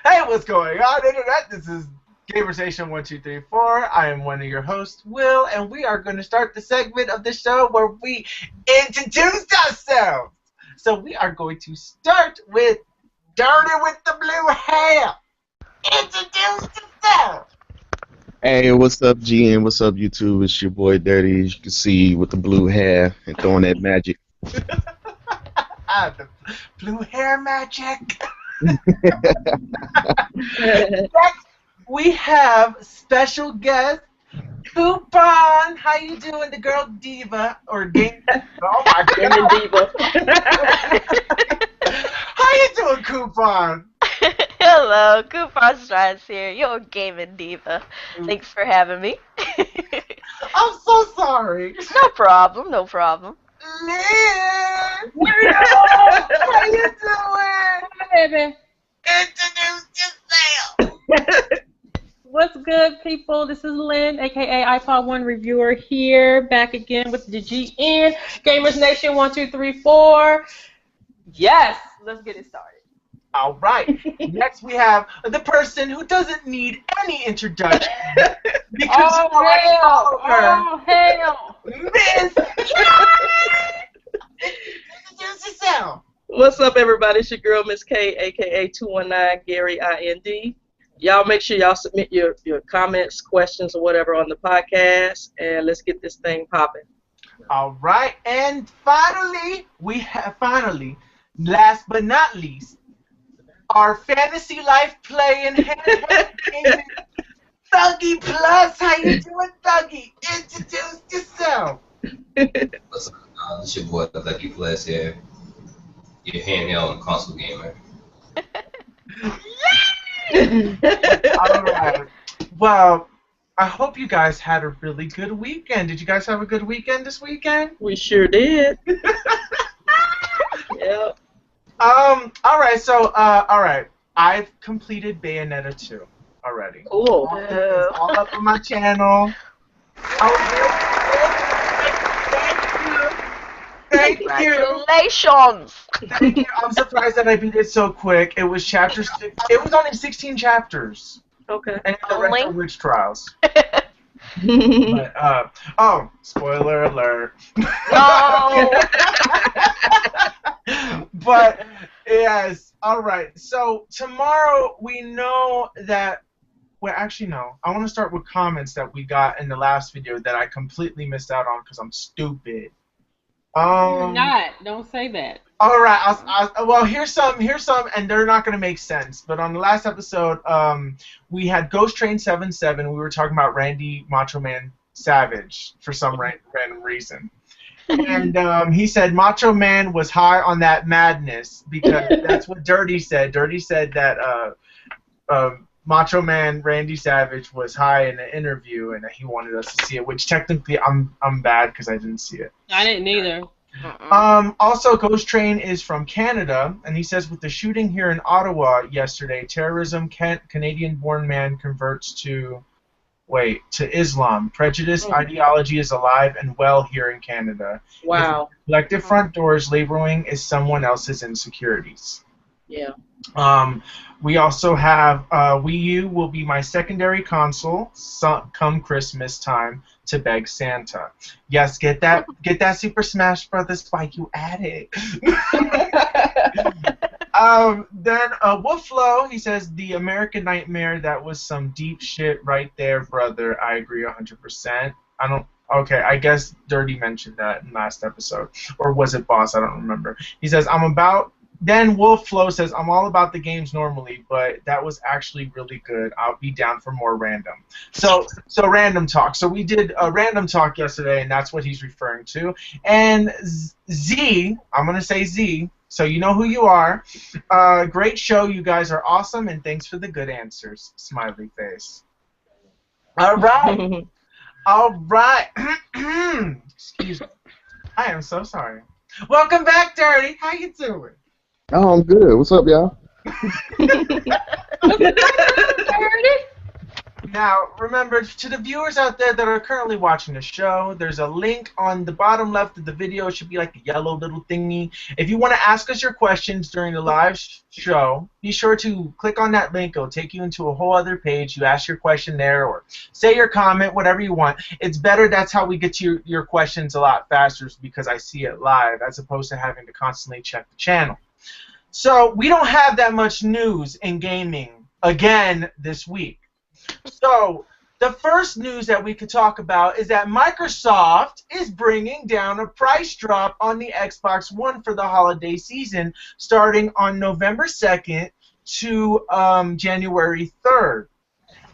Hey, what's going on, Internet? This is Gamersation1234. I am one of your hosts, Will, and we are going to start the segment of the show where we introduce ourselves. So we are going to start with Dirty with the Blue Hair. Introduce yourself. Hey, what's up, GM? What's up, YouTube? It's your boy Dirty, as you can see, with the blue hair and throwing that magic. The blue hair magic. Next, we have special guest Kuuppon. How you doing, the girl diva or game? Oh my god, diva. How you doing, Kuuppon? Hello, Kuuppon Strives here, your gaming diva. Thanks for having me. I'm so sorry. No problem, no problem. Lynn, how you doing? Hey, baby. Introduce yourself. What's good, people? This is Lynn, aka iPod One Reviewer, here, back again with the GN Gamers Nation 1234. Yes, let's get it started. All right. Next, we have the person who doesn't need any introduction because you already know her. Oh, hell! Ms.K. Introduce yourself. What's up, everybody? It's your girl, Ms.K, a.k.a. 219 Gary IND. Y'all make sure y'all submit your comments, questions, or whatever on the podcast, and let's get this thing popping. All right. And finally, last but not least, our fantasy life playing handheld gaming, Thuggy Plus. How you doing, Thuggy? Introduce yourself. What's up? It's your boy Thuggy Plus here. Your handheld and console gamer. All right. Well, I hope you guys had a really good weekend. Did you guys have a good weekend this weekend? We sure did. Yep. All right. So, all right. I've completed Bayonetta 2 already. Cool. It's all up on my channel. Thank you. Congratulations! Thank you. I'm surprised that I beat it so quick. It was chapters. It was only 16 chapters. Okay. And the rest are witch trials. But, But, oh, spoiler alert. No! But, yes, alright. So, tomorrow we know that, well, actually, no. I want to start with comments that we got in the last video that I completely missed out on because I'm stupid. You're not. Don't say that. All right. Well, here's some, and they're not gonna make sense. But on the last episode, we had Ghost Train 77. We were talking about Randy Macho Man Savage for some random reason, and he said Macho Man was high on that madness because that's what Dirty said. Dirty said that Macho Man Randy Savage was high in an interview and that he wanted us to see it, which technically I'm bad because I didn't see it. I didn't either. Also, Ghost Train is from Canada, and he says with the shooting here in Ottawa yesterday, terrorism, Canadian-born man converts to Islam. Prejudice ideology is alive and well here in Canada. wow. Collective front doors labeling is someone else's insecurities. Yeah. We also have Wii U will be my secondary console come Christmas time to beg Santa. Yes, get that Super Smash Brothers spike you at it. Then Wolflow, he says the American Nightmare, that was some deep shit right there, brother. I agree 100%. Okay, I guess Dirty mentioned that in last episode. Or was it Bawse? I don't remember. He says, Then Wolfflow says, I'm all about the games normally, but that was actually really good. I'll be down for more random. So random talk. So we did a random talk yesterday, and that's what he's referring to. And Z, I'm going to say Z, so you know who you are. Great show. You guys are awesome, and thanks for the good answers. Smiley face. All right. All right. Excuse me. I am so sorry. Welcome back, Dirty. How you doing? Oh, I'm good. What's up, y'all? Now, remember, to the viewers out there that are currently watching the show, there's a link on the bottom left of the video. It should be like a yellow little thingy. If you want to ask us your questions during the live show, be sure to click on that link. It'll take you into a whole other page. You ask your question there or say your comment, whatever you want. It's better. That's how we get to your questions a lot faster because I see it live as opposed to having to constantly check the channel. So we don't have that much news in gaming again this week. So, the first news that we could talk about is that Microsoft is bringing down a price drop on the Xbox One for the holiday season, starting on November 2nd to January 3rd.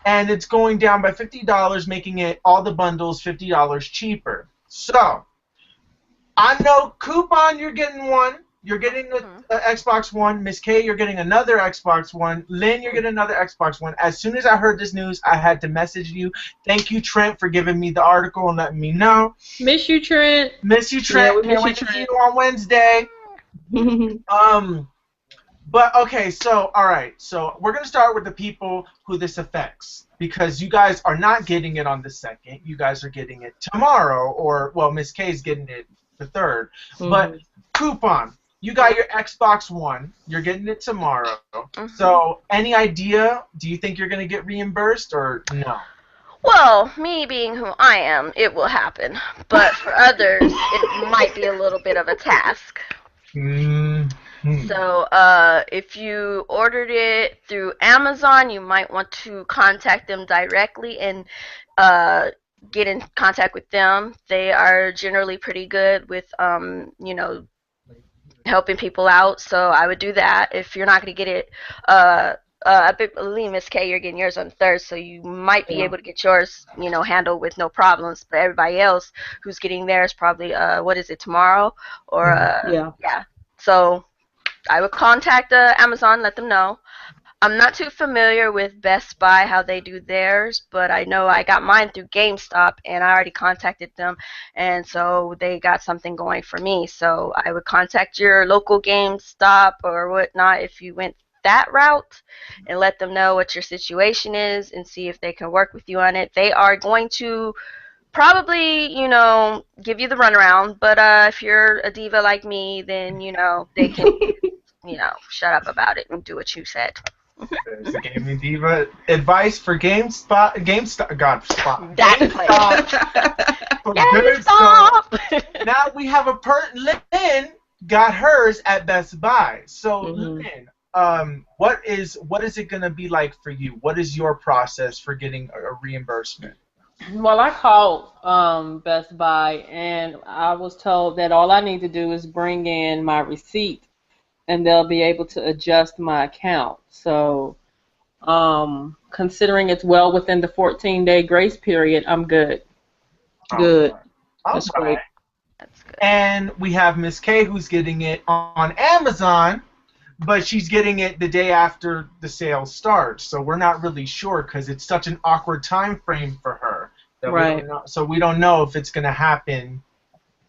And it's going down by $50, making it all the bundles $50 cheaper. So, I know Kuuppon, you're getting one. You're getting an Xbox One. Ms.K, you're getting another Xbox One. Lynn, you're getting another Xbox One. As soon as I heard this news, I had to message you. Thank you, Trent, for giving me the article and letting me know. Miss you, Trent. Miss you, Trent. Yeah, we Can't miss wait you, to see you Trent. on Wednesday. But, okay, so, all right. So, we're going to start with the people who this affects. Because you guys are not getting it on the 2nd. You guys are getting it tomorrow. Or, well, Ms.K is getting it the 3rd. But, Kuuppon. You got your Xbox One. You're getting it tomorrow. So, any idea? Do you think you're going to get reimbursed or no? Well, me being who I am, it will happen. But for others, it might be a little bit of a task. So, if you ordered it through Amazon, you might want to contact them directly and get in contact with them. They are generally pretty good with, you know, helping people out, so I would do that. If you're not going to get it, I believe Ms.K, you're getting yours on the 3rd, so you might be able to get yours, you know, handled with no problems. But everybody else who's getting theirs probably, what is it, tomorrow? Or yeah. So I would contact Amazon, let them know. I'm not too familiar with Best Buy, how they do theirs, but I know I got mine through GameStop, and I already contacted them, and so they got something going for me. So I would contact your local GameStop or whatnot if you went that route and let them know what your situation is and see if they can work with you on it. They are going to probably, you know, give you the runaround, but if you're a diva like me, then, you know, they can, you know, shut up about it and do what you said. There's the Gaming Diva advice for GameStop. For good stuff. Now we have Lynn got hers at Best Buy. So Lynn, what is it gonna be like for you? What is your process for getting a reimbursement? Well, I called Best Buy, and I was told that all I need to do is bring in my receipt, and they'll be able to adjust my account. So, considering it's well within the 14-day grace period, I'm good. Good. That's great. That's good. And we have Ms.K who's getting it on Amazon, but she's getting it the day after the sale starts. So we're not really sure because it's such an awkward time frame for her. That we don't know if it's going to happen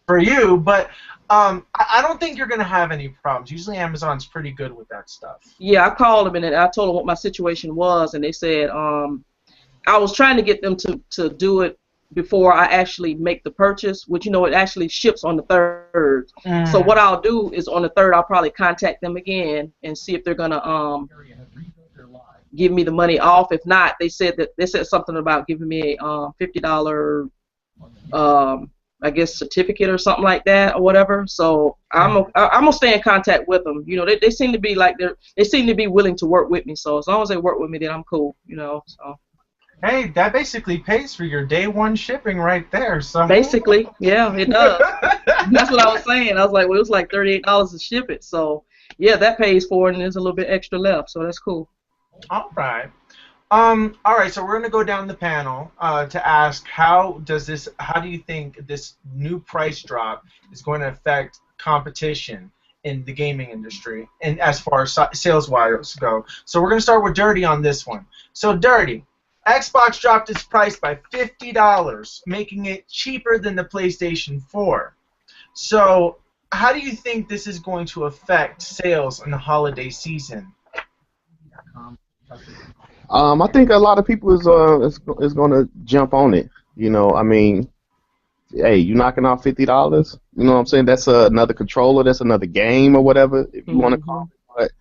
for you, but I don't think you're going to have any problems. Usually Amazon's pretty good with that stuff. Yeah, I called them and I told them what my situation was, and they said I was trying to get them to do it before I actually make the purchase, which, you know, it actually ships on the 3rd. So what I'll do is on the 3rd I'll probably contact them again and see if they're going to give me the money off. If not, they said something about giving me a $50 I guess certificate or something like that or whatever. So I'm gonna stay in contact with them. You know, they seem to be like they seem to be willing to work with me. So as long as they work with me, then I'm cool. You know. So. Hey, that basically pays for your day one shipping right there. So. Basically, yeah, it does. That's what I was saying. I was like, well, it was like $38 to ship it. So yeah, that pays for it, and there's a little bit extra left. So that's cool. All right. All right, so we're going to go down the panel to ask how do you think this new price drop is going to affect competition in the gaming industry and as far as sales-wise go? So we're going to start with Dirty on this one. So Dirty, Xbox dropped its price by $50, making it cheaper than the PlayStation 4. So how do you think this is going to affect sales in the holiday season? I think a lot of people is gonna jump on it. You know, I mean, hey, you knocking off $50. You know what I'm saying? That's another controller. That's another game or whatever, if you want to call it. But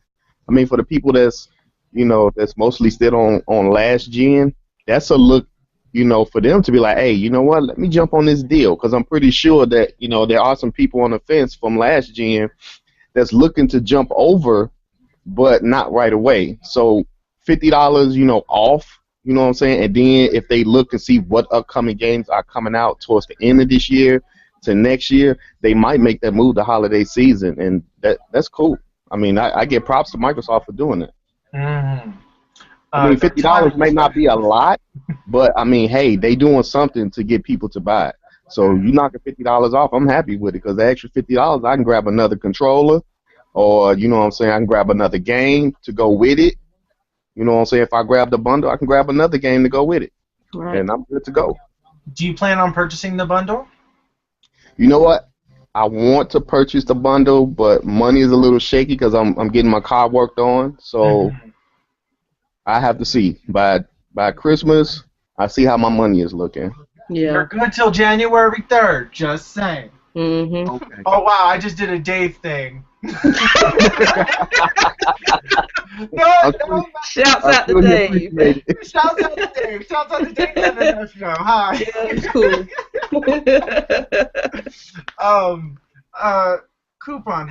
I mean, for the people that's that's mostly still on last gen, that's a look. You know, for them to be like, hey, you know what? Let me jump on this deal because I'm pretty sure that there are some people on the fence from last gen that's looking to jump over but not right away. So $50, off, you know what I'm saying? And then if they look and see what upcoming games are coming out towards the end of this year to next year, they might make that move the holiday season, and that's cool. I mean, I give props to Microsoft for doing it. Mm-hmm. I mean, The $50 may timing. not be a lot, but I mean, hey, they doing something to get people to buy it. So you knocking $50 off, I'm happy with it because the extra $50, I can grab another controller, or you know what I'm saying, I can grab another game to go with it. You know what I'm saying? If I grab the bundle, I can grab another game to go with it, Right. and I'm good to go. Do you plan on purchasing the bundle? You know what? I want to purchase the bundle, but money is a little shaky because I'm getting my car worked on. So Mhm. I have to see by Christmas. I see how my money is looking. Yeah. You're good till January 3rd. Just saying. Mhm. Okay. Oh wow, I just did a Dave thing. No, Shouts I out to feel you Dave. appreciate it. shouts out to Dave. Shouts out to Dave International. Hi. Yeah, it's cool. Um, Kuuppon,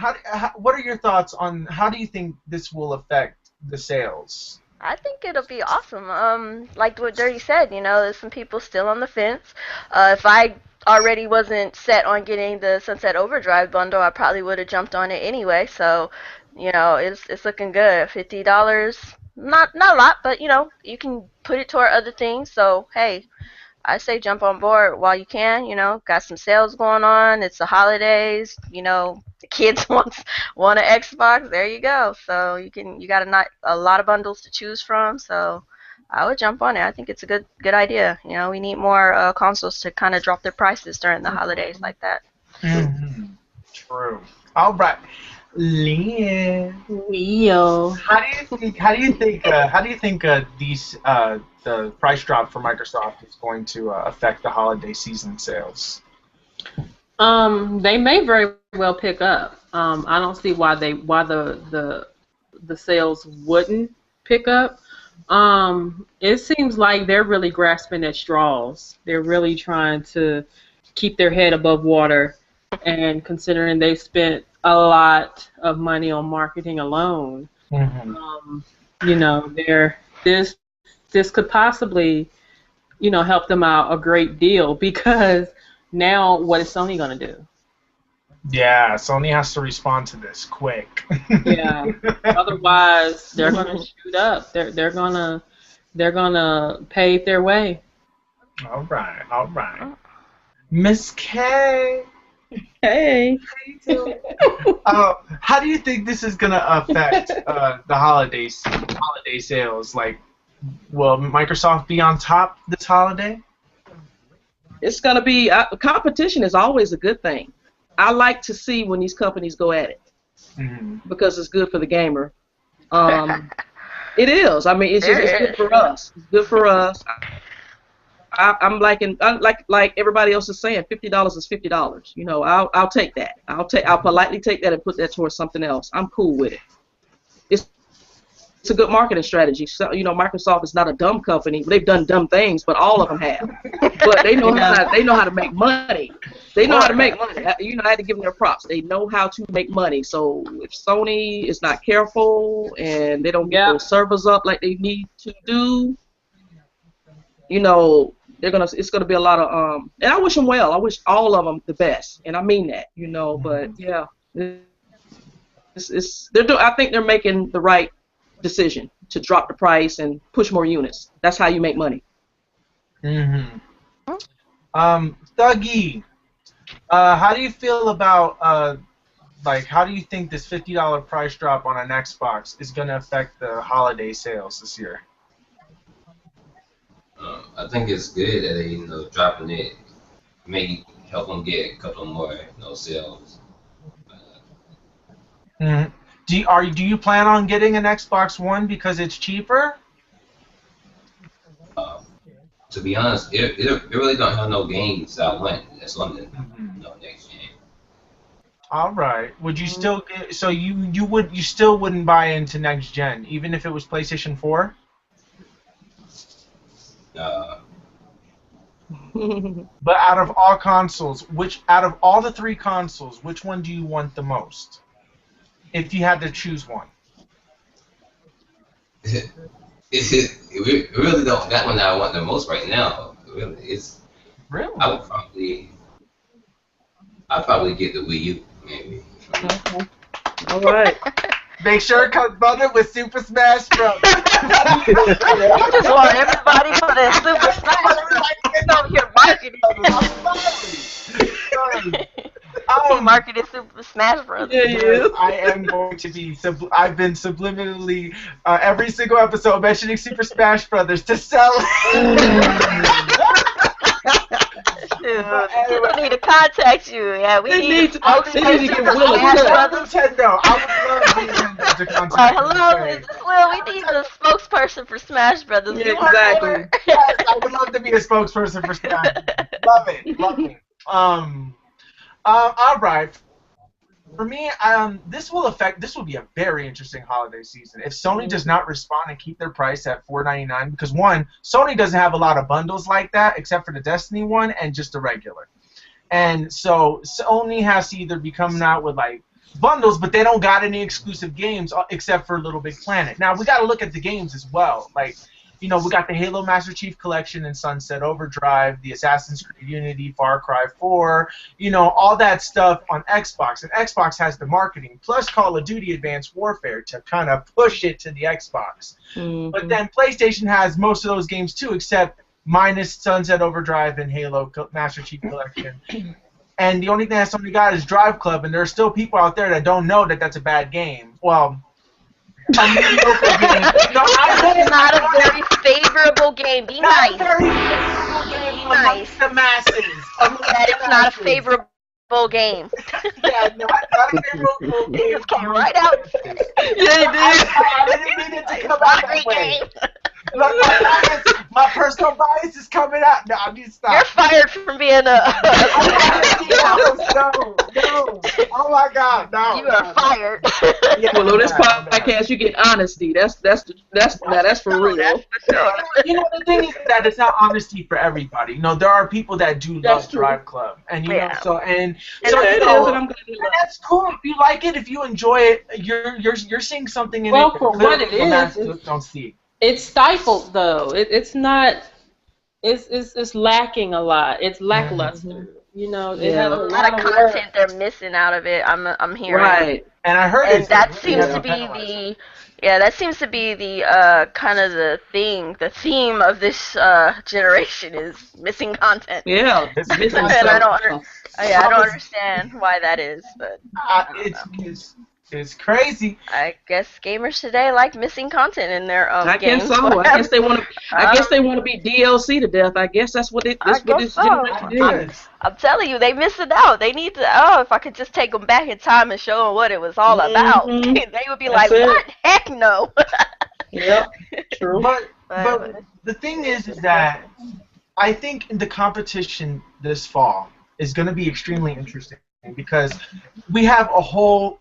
what are your thoughts on how do you think this will affect the sales? I think it'll be awesome. Like what Dirty said, there's some people still on the fence. If I already wasn't set on getting the Sunset Overdrive bundle, I probably would have jumped on it anyway. So, it's looking good. $50, not a lot, but you can put it toward other things. So, hey, I say jump on board while you can. Got some sales going on. It's the holidays. The kids want an Xbox. There you go. So you got a lot of bundles to choose from. So I would jump on it. I think it's a good idea. We need more consoles to kind of drop their prices during the holidays like that. Mm-hmm. True. All right, Lynn. Leo. How do you think the price drop for Microsoft is going to affect the holiday season sales? They may very well pick up. I don't see why the sales wouldn't pick up. It seems like they're really grasping at straws. They're really trying to keep their head above water, and considering they've spent a lot of money on marketing alone, Mm-hmm. this could possibly, help them out a great deal because now what is Sony gonna do? Yeah, Sony has to respond to this quick. Yeah. Otherwise, they're gonna shoot up. They're gonna pave their way. All right. Ms.K. Hey. How do you think this is gonna affect the holiday sales? Like, will Microsoft be on top this holiday? It's gonna be competition is always a good thing. I like to see when these companies go at it Mm-hmm. because it's good for the gamer. It is. I mean, it's good for us. It's good for us. I'm like everybody else is saying, $50 is $50. I'll take that. I'll politely take that and put that towards something else. I'm cool with it. It's a good marketing strategy. So, Microsoft is not a dumb company. They've done dumb things, but all of them have. But they know how to make money. They know how to make money. I had to give them their props. They know how to make money. So if Sony is not careful and they don't get those servers up like they need to do, it's gonna be a lot of and I wish them well. I wish all of them the best, and I mean that. But yeah, I think they're making the right decision to drop the price and push more units. That's how you make money. Mm-hmm. Thuggy, how do you feel about how do you think this $50 price drop on an Xbox is gonna affect the holiday sales this year? I think it's good that they dropping it, may help them get a couple more sales. Mm-hmm. Do you plan on getting an Xbox One because it's cheaper? to be honest, it really don't have no games that I want that's on the next gen. All right. Would you still get, so you still wouldn't buy into next gen even if it was PlayStation 4? But out of all consoles, out of all the 3 consoles, which one do you want the most? If you had to choose one. It really don't got one that I want the most right now. Really, Really? I'd probably get the Wii U maybe. Okay. All right. Make sure it comes bundled with Super Smash Bros. You just want everybody for the Super Smash Bros. Over here marketing. Marketing Super Smash Bros. Yeah, yeah. I am going to be. I've been subliminally every single episode mentioning Super Smash Brothers to sell People need to contact you. Yeah, we need to get Will a cut. Nintendo. I would love Nintendo to contact hello, is this Will? We need a spokesperson for Smash Brothers. Yeah, exactly. Yes, I would love to be a spokesperson for Smash. Love it. Love it. All right. For me, this will be a very interesting holiday season. If Sony does not respond and keep their price at $4.99, because one, Sony doesn't have a lot of bundles like that, except for the Destiny one and just the regular. And so Sony has to either be coming out with like bundles, but they don't got any exclusive games except for Little Big Planet. Now we got to look at the games as well. Like, you know, we got the Halo Master Chief Collection and Sunset Overdrive, the Assassin's Creed Unity, Far Cry 4, you know, all that stuff on Xbox. And Xbox has the marketing, plus Call of Duty Advanced Warfare to kind of push it to the Xbox. Mm-hmm. But then PlayStation has most of those games too, except minus Sunset Overdrive and Halo Master Chief Collection. And the only thing that Sony got is Drive Club, and there are still people out there that don't know that that's a bad game. Well, a mediocre game. No, it's not a very favorable game. Be nice. Not a very favorable game amongst the masses. That it's not a favorable game. Yeah, not a favorable game. It just came right out. Yeah, it did. I didn't mean it to come out that way. Look, my personal bias is coming out. No, I'm just stop. You're fired from being a. No. Oh my God, no. You are fired. Yeah, well, on this podcast, you get honesty. That's for real. That's for sure. You know, the thing is that it's not honesty for everybody. You know, there are people that do love Drive Club, and you know, so and that's cool if you like it, if you enjoy it. You're seeing something in it. Well, for what it is, don't see. It's stifled though. It's not. It's lacking a lot. It's lackluster. Mm-hmm. You know, it has a lot of content they're missing out of it. I'm hearing. Right. And I heard that seems to be the. Yeah, that seems to be the kind of the theme of this generation is missing content. Yeah, it's missing and I don't understand why that is, but it's crazy. I guess gamers today like missing content in their games. Guess so. I guess they want to. I guess they want to be DLC to death. I guess that's what this generation is. I'm telling you, they missing out. They need to. Oh, if I could just take them back in time and show them what it was all about, they would be like, "What? Heck no." Yep. True. But the thing is that I think the competition this fall is going to be extremely interesting because we have a whole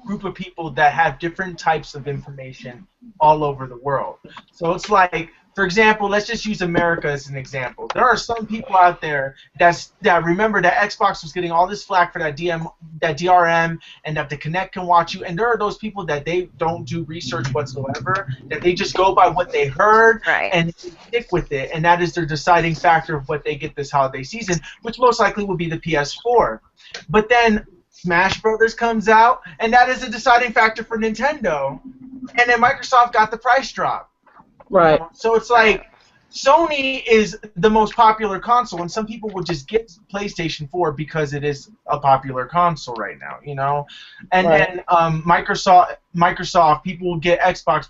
group of people that have different types of information all over the world. So it's like, for example, let's just use America as an example. There are some people out there that remember that Xbox was getting all this flack for that DRM and that the Kinect can watch you, and there are those people that they don't do research whatsoever, that they just go by what they heard and stick with it, and that is their deciding factor of what they get this holiday season, which most likely will be the PS4. But then Smash Brothers comes out, and that is a deciding factor for Nintendo. And then Microsoft got the price drop. Right. So it's like Sony is the most popular console, and some people will just get PlayStation 4 because it is a popular console right now, you know. And then Microsoft people will get Xbox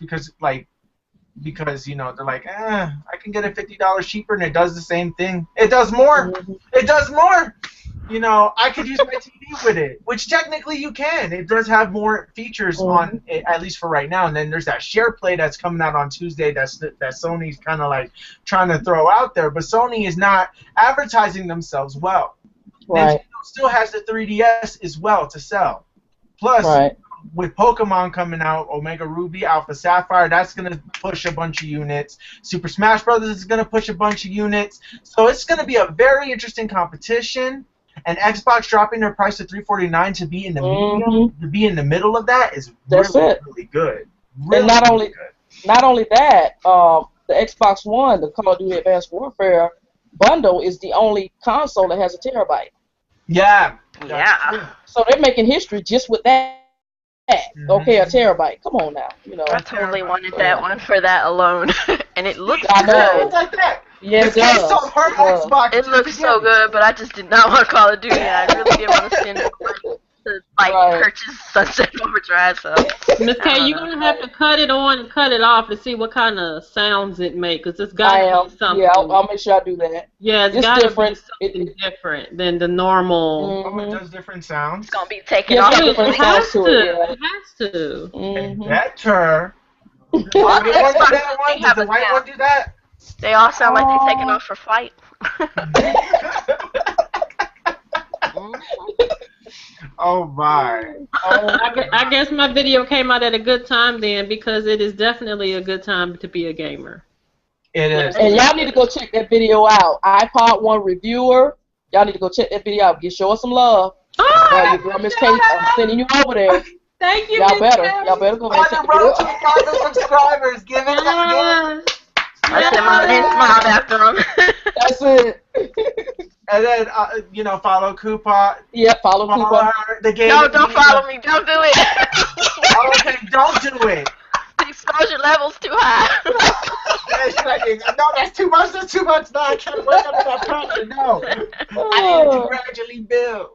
because you know they're like, I can get it $50 cheaper, and it does the same thing. It does more. It does more. you know, I could use my TV with it, which technically you can. It does have more features on it, at least for right now. And then there's that share play that's coming out on Tuesday that Sony's kind of like trying to throw out there, but Sony is not advertising themselves well. Right. Nintendo still has the 3DS as well to sell. Plus, with Pokemon coming out, Omega Ruby, Alpha Sapphire, that's going to push a bunch of units. Super Smash Brothers is going to push a bunch of units. So it's going to be a very interesting competition. And Xbox dropping their price to $349 to be in the medium, to be in the middle of that is really good. Really, and not really only that, the Xbox One, the Call of Duty Advanced Warfare bundle is the only console that has a terabyte. Yeah. So they're making history just with that. Okay, a terabyte. Come on now, you know. I totally wanted that one for that alone, and it looks I know. It's like that. Yes, it looks so good, but I just did not want Call of Duty. I really didn't want to spend money to purchase Sunset Overdrive. So, Ms.K, you're gonna have to cut it on and cut it off to see what kind of sounds it makes, because it's gotta be something. Yeah, I'll make sure I do that. Yeah, it's gotta be something different than the normal. Oh, it does different sounds. It's gonna be taken off. It has to. Better. Does the white one do that? They all sound like they're taking off for flight. Oh my. I guess my video came out at a good time then, because it is definitely a good time to be a gamer. It is. And y'all need to go check that video out. iPod 1 reviewer. Y'all need to go check that video out. Show us some love. Your girl Ms.K, I'm sending you over there. Thank you, Y'all better go back and check it out. 1,000 subscribers. Give it up. I sent my Lynn smiled after them. That's it. And then, you know, follow Kuuppon. Yep, follow Kuuppon. No, don't follow me. Don't do it. Okay, don't do it. The exposure level's too high. No, that's too much. That's too much. No, I can't work under that pressure. No. I need to gradually build.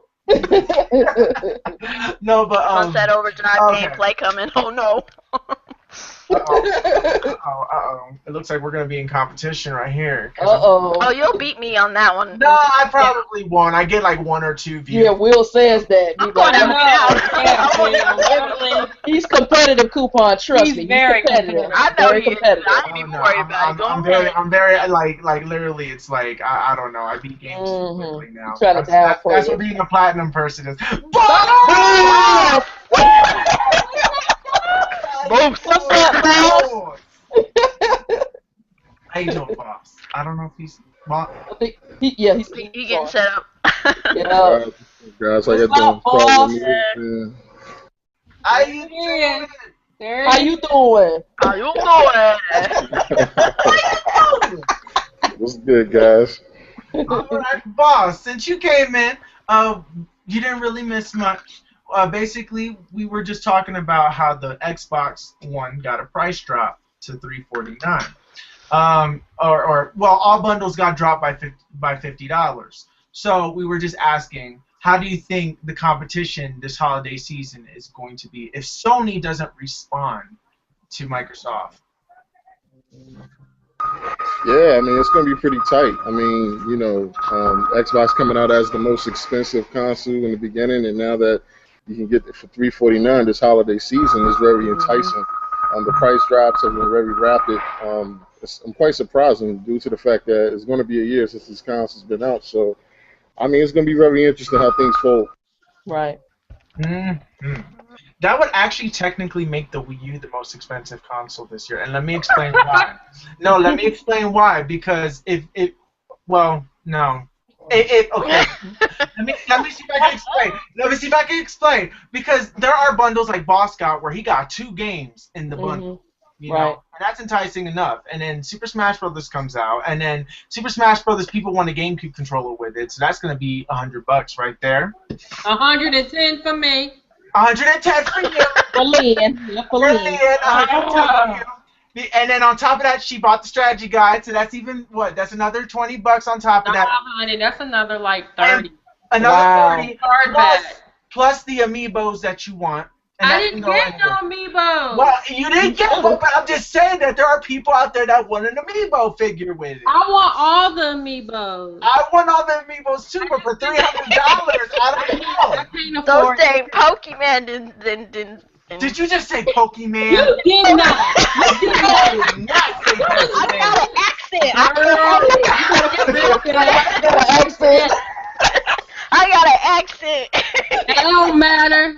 No, but Sunset Overdrive gameplay coming. Oh no. It looks like we're gonna be in competition right here. Oh, you'll beat me on that one. No, I probably won't. I get like 1 or 2 views. Yeah, Will says that. I'm going out. He's competitive, Kuuppon. Trust me. He's very competitive. I know very he competitive. is. I ain't even worried about it. I'm very like literally. It's like I don't know. I beat games quickly now. That's what being a platinum person is. What's up, Bawse? How you doing, Bawse? I don't know if he's. I think he's getting set up. Yeah. Guys, I got Bawse. How you doing? How you doing? How you doing? What's good, guys? All right, Bawse. Since you came in, you didn't really miss much. Basically, we were just talking about how the Xbox One got a price drop to $349. All bundles got dropped by $50. So we were just asking, how do you think the competition this holiday season is going to be if Sony doesn't respond to Microsoft? Yeah, I mean, it's going to be pretty tight. I mean, you know, Xbox coming out as the most expensive console in the beginning, and now that you can get it for $349 this holiday season is very enticing. The price drops have been very rapid. I'm quite surprising due to the fact that it's going to be a year since this console's been out. So, I mean, it's going to be very interesting how things fold. Right. Mm-hmm. That would actually technically make the Wii U the most expensive console this year, and let me explain why. No, let me explain why. Because okay. Let me see if I can explain. Let me see if I can explain. Because there are bundles like Bawse got where he got 2 games in the bundle. You know, and that's enticing enough. And then Super Smash Brothers comes out, and then Super Smash Brothers people want a GameCube controller with it, so that's gonna be $100 right there. 110 for me. 110 for you. For Lynn. For Lynn. 110 for you. And then on top of that, she bought the strategy guide, so that's even that's another $20 on top of that. Honey, that's another like 30. And another 30 plus the amiibos that you want. And I that didn't can go get no anywhere. amiibo. Well, you didn't get one, but I'm just saying that there are people out there that want an amiibo figure with it. I want all the amiibos. I want all the amiibos too, but for $300, I don't know. I can't Those afford dang Pokemon didn't. Did you just say Pokemon? You did not. You did I not. did not say I got Pokemon. an accent. I got an accent. It don't matter.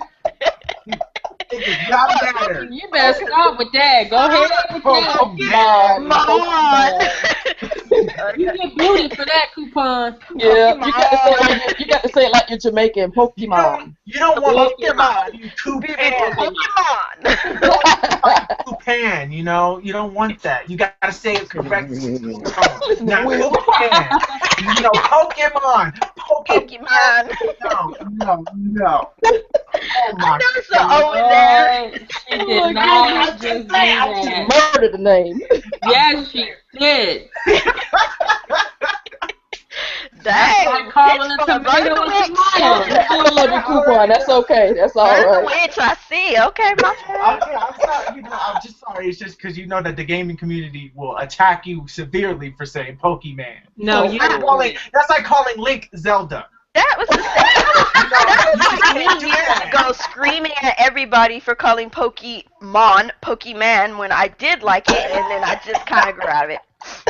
It does not matter. You better stop with that. Go ahead with that. Pokemon. You get booted for that coupon. Yeah, you got to say it like you're Jamaican. Pokemon. You don't want Pokemon. You Kuuppon. Pokemon. Kuuppon, you know? You don't want that. You gotta say it correctly. Listen to Not Will. Kuuppon. You know, Pokemon. Pokemon. No. Oh my There's an O in there. She did not just do that. Murder the name. Yes, she did. Dang. Like calling a tomato a tomato. You still love your coupon. That's okay. That's all There's a right. witch, I see. Okay, my friend. I'm sorry. I'm just sorry. It's just because you know that the gaming community will attack you severely for saying Pokemon. No, you That's like calling Link Zelda. That was the same. That was 10 years ago, screaming at everybody for calling Pokemon when I did like it, and then I just kind of grew out of it.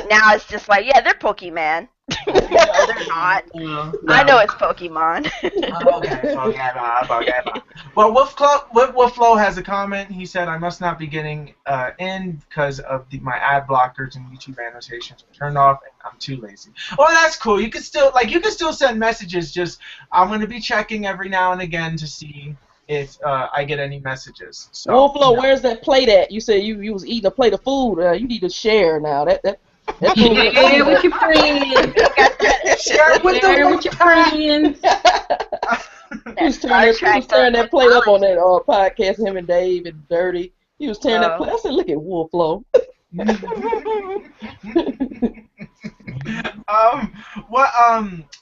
Now it's just like, yeah, they're Pokemon. No, they're not. No. I know it's Pokemon. Okay. Well, Wolflow has a comment. He said, I must not be getting in because of my ad blockers and YouTube annotations are turned off, and I'm too lazy. Oh, that's cool. You can still send messages. Just I'm gonna be checking every now and again to see if I get any messages. So, Wolflow, where's that plate at? You said you was eating a plate of food. You need to share now. That food. share with your friends. Share with your friends. He was tearing that plate up on that podcast, him and Dave and Dirty. He was tearing that plate. I said, look at Wolflow.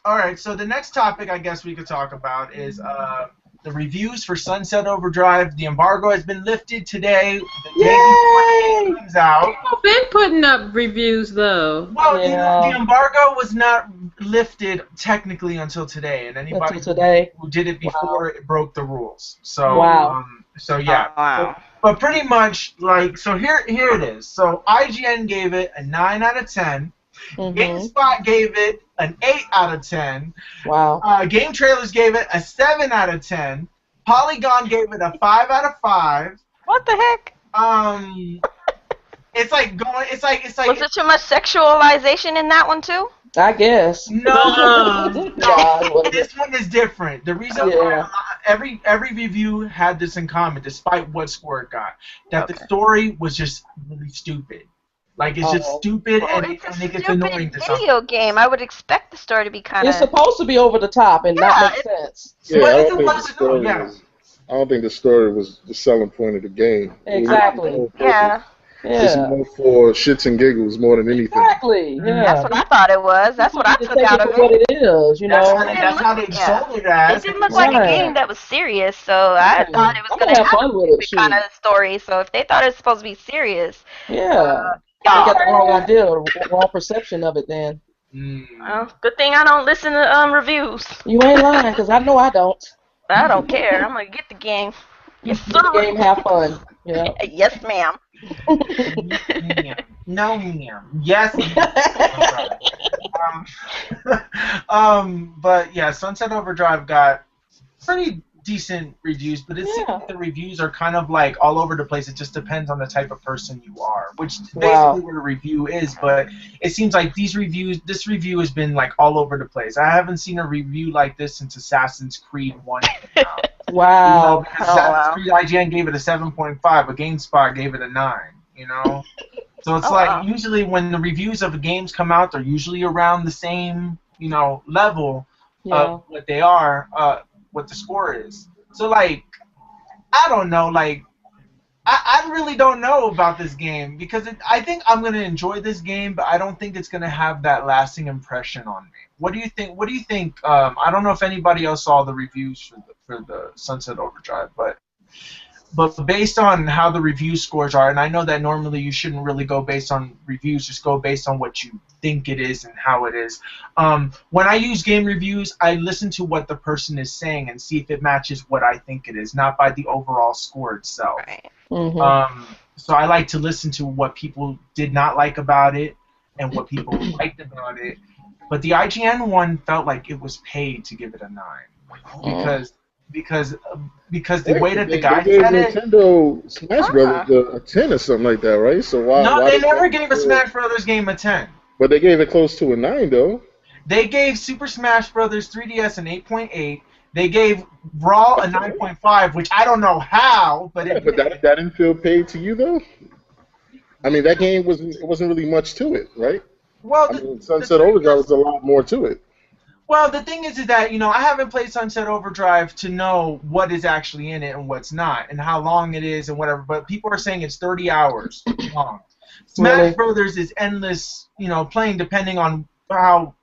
All right, so the next topic I guess we could talk about is the reviews for Sunset Overdrive. The embargo has been lifted today. The day before it comes out. I've been putting up reviews though. Well, the embargo was not lifted technically until today, and anybody who did it before it broke the rules. So so yeah. Wow. But pretty much so here it is. So IGN gave it a 9 out of 10. GameSpot gave it an 8 out of 10. Wow. Game Trailers gave it a 7 out of 10. Polygon gave it a 5 out of 5. What the heck? It's like. Was there too much sexualization in that one too? I guess. No. This one is different. The reason why every review had this in common, despite what score it got, that the story was just really stupid. Like, it's just stupid, and it gets annoying to some. Video game. I would expect the story to be kind of. It's supposed to be over the top and not make sense. Yeah, I don't think the story was the selling point of the game. Exactly. It's more for shits and giggles more than anything. Exactly. Yeah. That's what I thought it was. That's what I took out of it. What it is, you know. That's how they sold it as. It didn't look like a game that was serious, so I thought it was going to have fun with it. kind of story. So if they thought it was supposed to be serious, they got the wrong idea, or wrong perception of it. Then. Well, good thing I don't listen to reviews. You ain't lying, because I know I don't. I don't care. I'm gonna get the game. Yes, sir. Get the game, have fun. Yeah. Yes, ma'am. No, ma'am. Yes. But yeah, Sunset Overdrive got pretty decent reviews, but it seems like the reviews are kind of like all over the place. It just depends on the type of person you are, which is basically what a review is. But it seems like this review has been like all over the place. I haven't seen a review like this since Assassin's Creed 1 came out. Wow. Because Assassin's Creed IGN gave it a 7.5, but GameSpot gave it a 9. You know, so it's usually when the reviews of the games come out, they're usually around the same level of what they are. What the score is. So, like, I don't know, like, I really don't know about this game, because I think I'm going to enjoy this game, but I don't think it's going to have that lasting impression on me. What do you think? I don't know if anybody else saw the reviews for the Sunset Overdrive, but But based on how the review scores are, and I know that normally you shouldn't really go based on reviews, just go based on what you think it is and how it is. When I use game reviews, I listen to what the person is saying and see if it matches what I think it is, not by the overall score itself. Right. So I like to listen to what people did not like about it and what people liked about it. But the IGN one felt like it was paid to give it a 9 because the way that the guy gave said it. Nintendo Smash Brothers a 10 or something like that, right? So why? No, why they did never gave a Smash Brothers game a 10. But they gave it close to a 9, though. They gave Super Smash Brothers 3DS an 8.8. They gave Brawl a 9.5, which I don't know how, but it. But that didn't feel paid to you, though. I mean, that game wasn't really much to it, right? Well, Sunset Overdrive was a lot more to it. Well, the thing is that, I haven't played Sunset Overdrive to know what is actually in it and what's not, and how long it is and whatever, but people are saying it's 30 hours long. Smash Brothers is endless, playing depending on how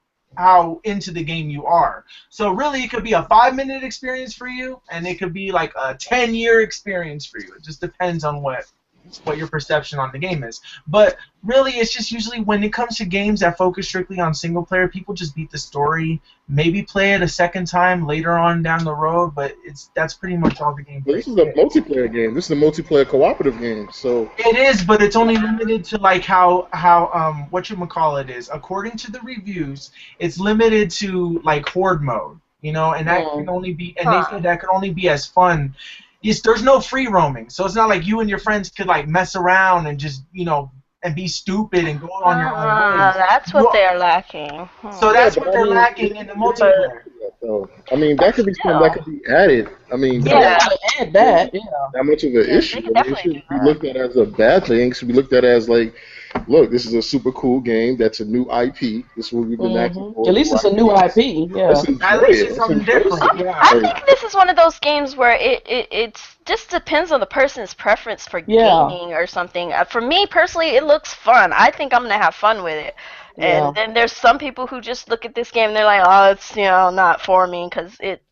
into the game you are. So really, it could be a 5-minute experience for you, and it could be like a 10-year experience for you. It just depends on what your perception on the game is. But really, it's just usually when it comes to games that focus strictly on single player, people just beat the story, maybe play it a second time later on down the road, but that's pretty much all the game. But this is a multiplayer game. This is a multiplayer cooperative game. So it is, but it's only limited to like how whatchamacallit is. According to the reviews, it's limited to like horde mode, and that can only be, and they said that can only be as fun. There's no free roaming, so it's not like you and your friends could like mess around and just and be stupid and go on your own ways. That's what they're lacking. So that's what they're lacking in the multiplayer. I mean, that could be something that could be added. I mean, add that. Yeah. That much of an issue. It shouldn't be looked at as a bad thing. It should be looked at as like, look, this is a super cool game. That's a new IP. This is what we've been asking for. At least it's a new IP. Yeah. At least it's something different. I think this is one of those games where it just depends on the person's preference for gaming or something. For me personally, it looks fun. I think I'm gonna have fun with it. And then there's some people who just look at this game and they're like, oh, it's not for me because it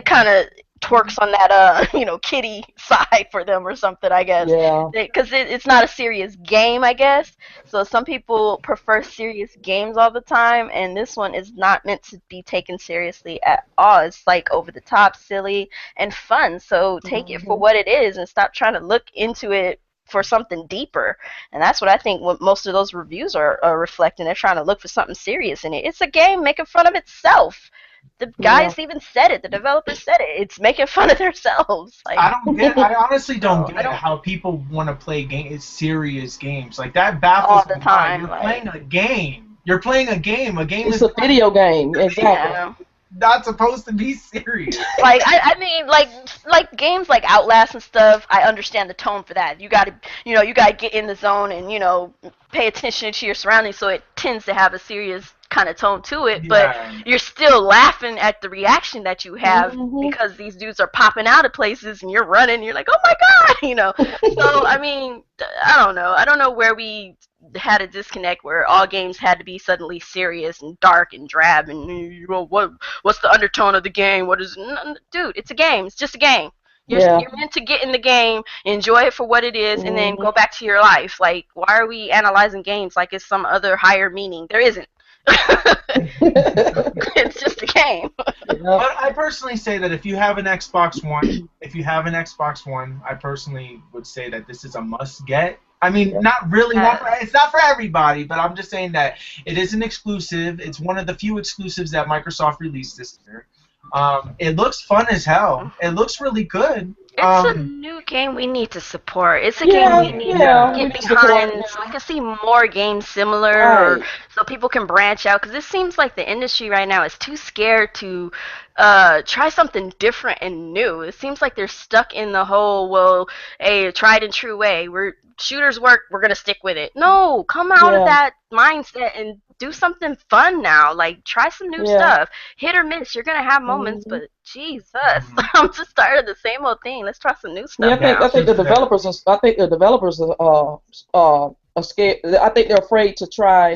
kind of twerks on that kiddie side for them or something, I guess. Yeah. Because it's not a serious game, I guess. So some people prefer serious games all the time, and this one is not meant to be taken seriously at all. It's like over the top, silly, and fun. So take it for what it is and stop trying to look into it for something deeper. And that's what I think what most of those reviews are reflecting. They're trying to look for something serious in it. It's a game making fun of itself. The guys even said it. The developers said it. It's making fun of themselves. Like, I honestly don't get how people want to play serious games. Like, that baffles all the time. You're playing a game. You're playing a game. A game is a video game. Exactly. Not supposed to be serious. Like I mean, like games like Outlast and stuff. I understand the tone for that. You gotta get in the zone and pay attention to your surroundings. So it tends to have a serious kind of tone to it, but you're still laughing at the reaction that you have because these dudes are popping out of places and you're running. And you're like, oh my god, So I mean, I don't know where we had a disconnect where all games had to be suddenly serious and dark and drab and what's the undertone of the game? What is dude? It's a game. It's just a game. You're meant to get in the game, enjoy it for what it is, and then go back to your life. Like, why are we analyzing games like it's some other higher meaning? There isn't. It's just a game. But I personally say that if you have an Xbox One, I personally would say that this is a must-get. I mean, not really. It's not for everybody, but I'm just saying that it is an exclusive. It's one of the few exclusives that Microsoft released this year. It looks fun as hell. It looks really good. It's a new game we need to support. It's a game we need to get behind so we can see more games similar, or so people can branch out. Because it seems like the industry right now is too scared to try something different and new. It seems like they're stuck in the whole, a tried and true way. Shooters work, we're going to stick with it. No, come out of that mindset and do something fun now. Like, try some new stuff. Hit or miss, you're going to have moments, but Jesus, I'm just tired of the same old thing. Let's try some new stuff. I think the developers are scared. I think they're afraid to try.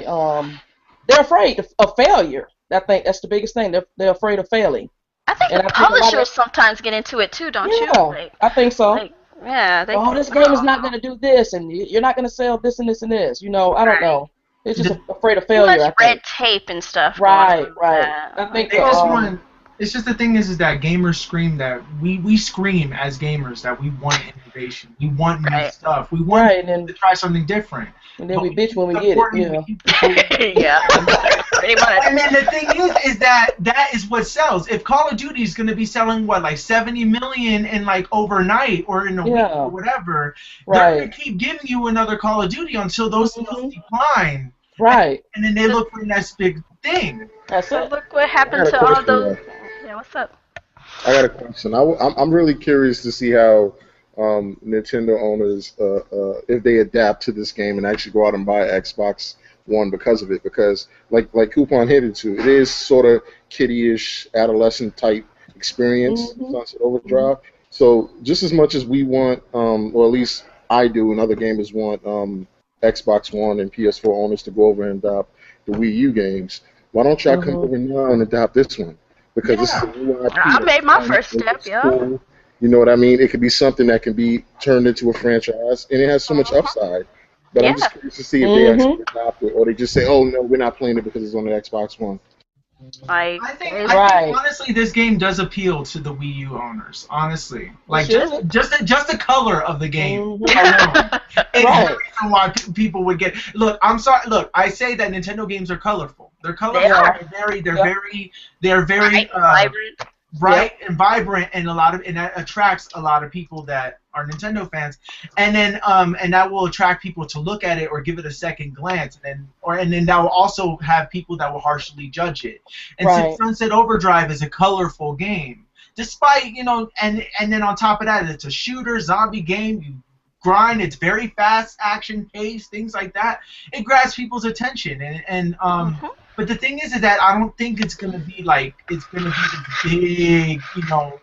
They're afraid of failure. I think that's the biggest thing. They're afraid of failing. I think the publishers sometimes get into it too, don't you? I think so. Yeah, they. Oh, this game is not going to do this, and you're not going to sell this and this and this. You know, I don't know. It's just afraid of Too much failure, I red think. tape and stuff. Right, going on with right. that. I think They just want. It's just the thing is that gamers scream that we scream as gamers that we want innovation, we want new stuff, we want to try something different. And then we bitch when we get it. Yeah, pretty much. And then the thing is that is what sells. If Call of Duty is going to be selling what, like 70 million in like overnight or in a week or whatever, they're going to keep giving you another Call of Duty until those sales decline. Right. And then they look for the next big thing. That's it. Look what happened to all those. Yeah, what's up? I got a question. I'm really curious to see how Nintendo owners, if they adapt to this game and actually go out and buy Xbox One because of it. Because like Kuuppon hinted to, it is sort of kiddie-ish, adolescent type experience, Sunset Overdrive. So just as much as we want, or at least I do, and other gamers want Xbox One and PS4 owners to go over and adopt the Wii U games, why don't y'all come over now and adopt this one? Because this is a new IP. I made my first step, cool. You know what I mean? It could be something that can be turned into a franchise, and it has so much upside. But I'm just curious to see if they actually adopt it, or they just say, "Oh no, we're not playing it because it's on the Xbox One." I think honestly, this game does appeal to the Wii U owners. Honestly, like just the color of the game alone is the reason why people would get. Look, I'm sorry. Look, I say that Nintendo games are colorful. They're colorful. They're very vibrant. Bright and vibrant, and that attracts a lot of people that are Nintendo fans, and then that will attract people to look at it or give it a second glance, and then that will also have people that will harshly judge it. And since Sunset Overdrive is a colorful game, despite and then on top of that, it's a shooter zombie game. You grind. It's very fast, action paced, things like that. It grabs people's attention, But the thing is that I don't think it's gonna be like this big,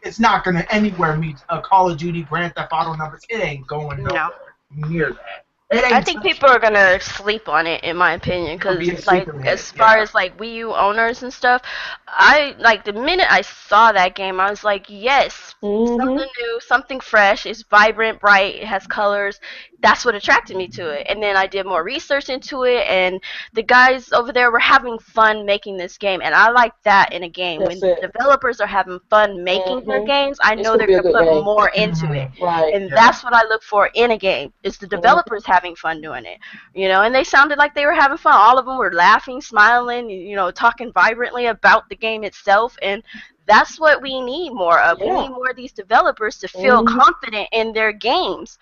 it's not gonna anywhere meet a Call of Duty, Grand Theft Auto numbers. It ain't going nowhere near that. I think people are gonna sleep on it, in my opinion, because like as far as like Wii U owners and stuff, the minute I saw that game, I was like, yes, something new, something fresh. It's vibrant, bright, it has colors. That's what attracted me to it. And then I did more research into it, and the guys over there were having fun making this game, and I like that in a game. When developers are having fun making their games, I know they're gonna put more into it, and that's what I look for in a game. Is the developers having fun doing it, and they sounded like they were having fun. All of them were laughing, smiling, talking vibrantly about the game itself, and that's what we need more of. We need more of these developers to feel confident in their games.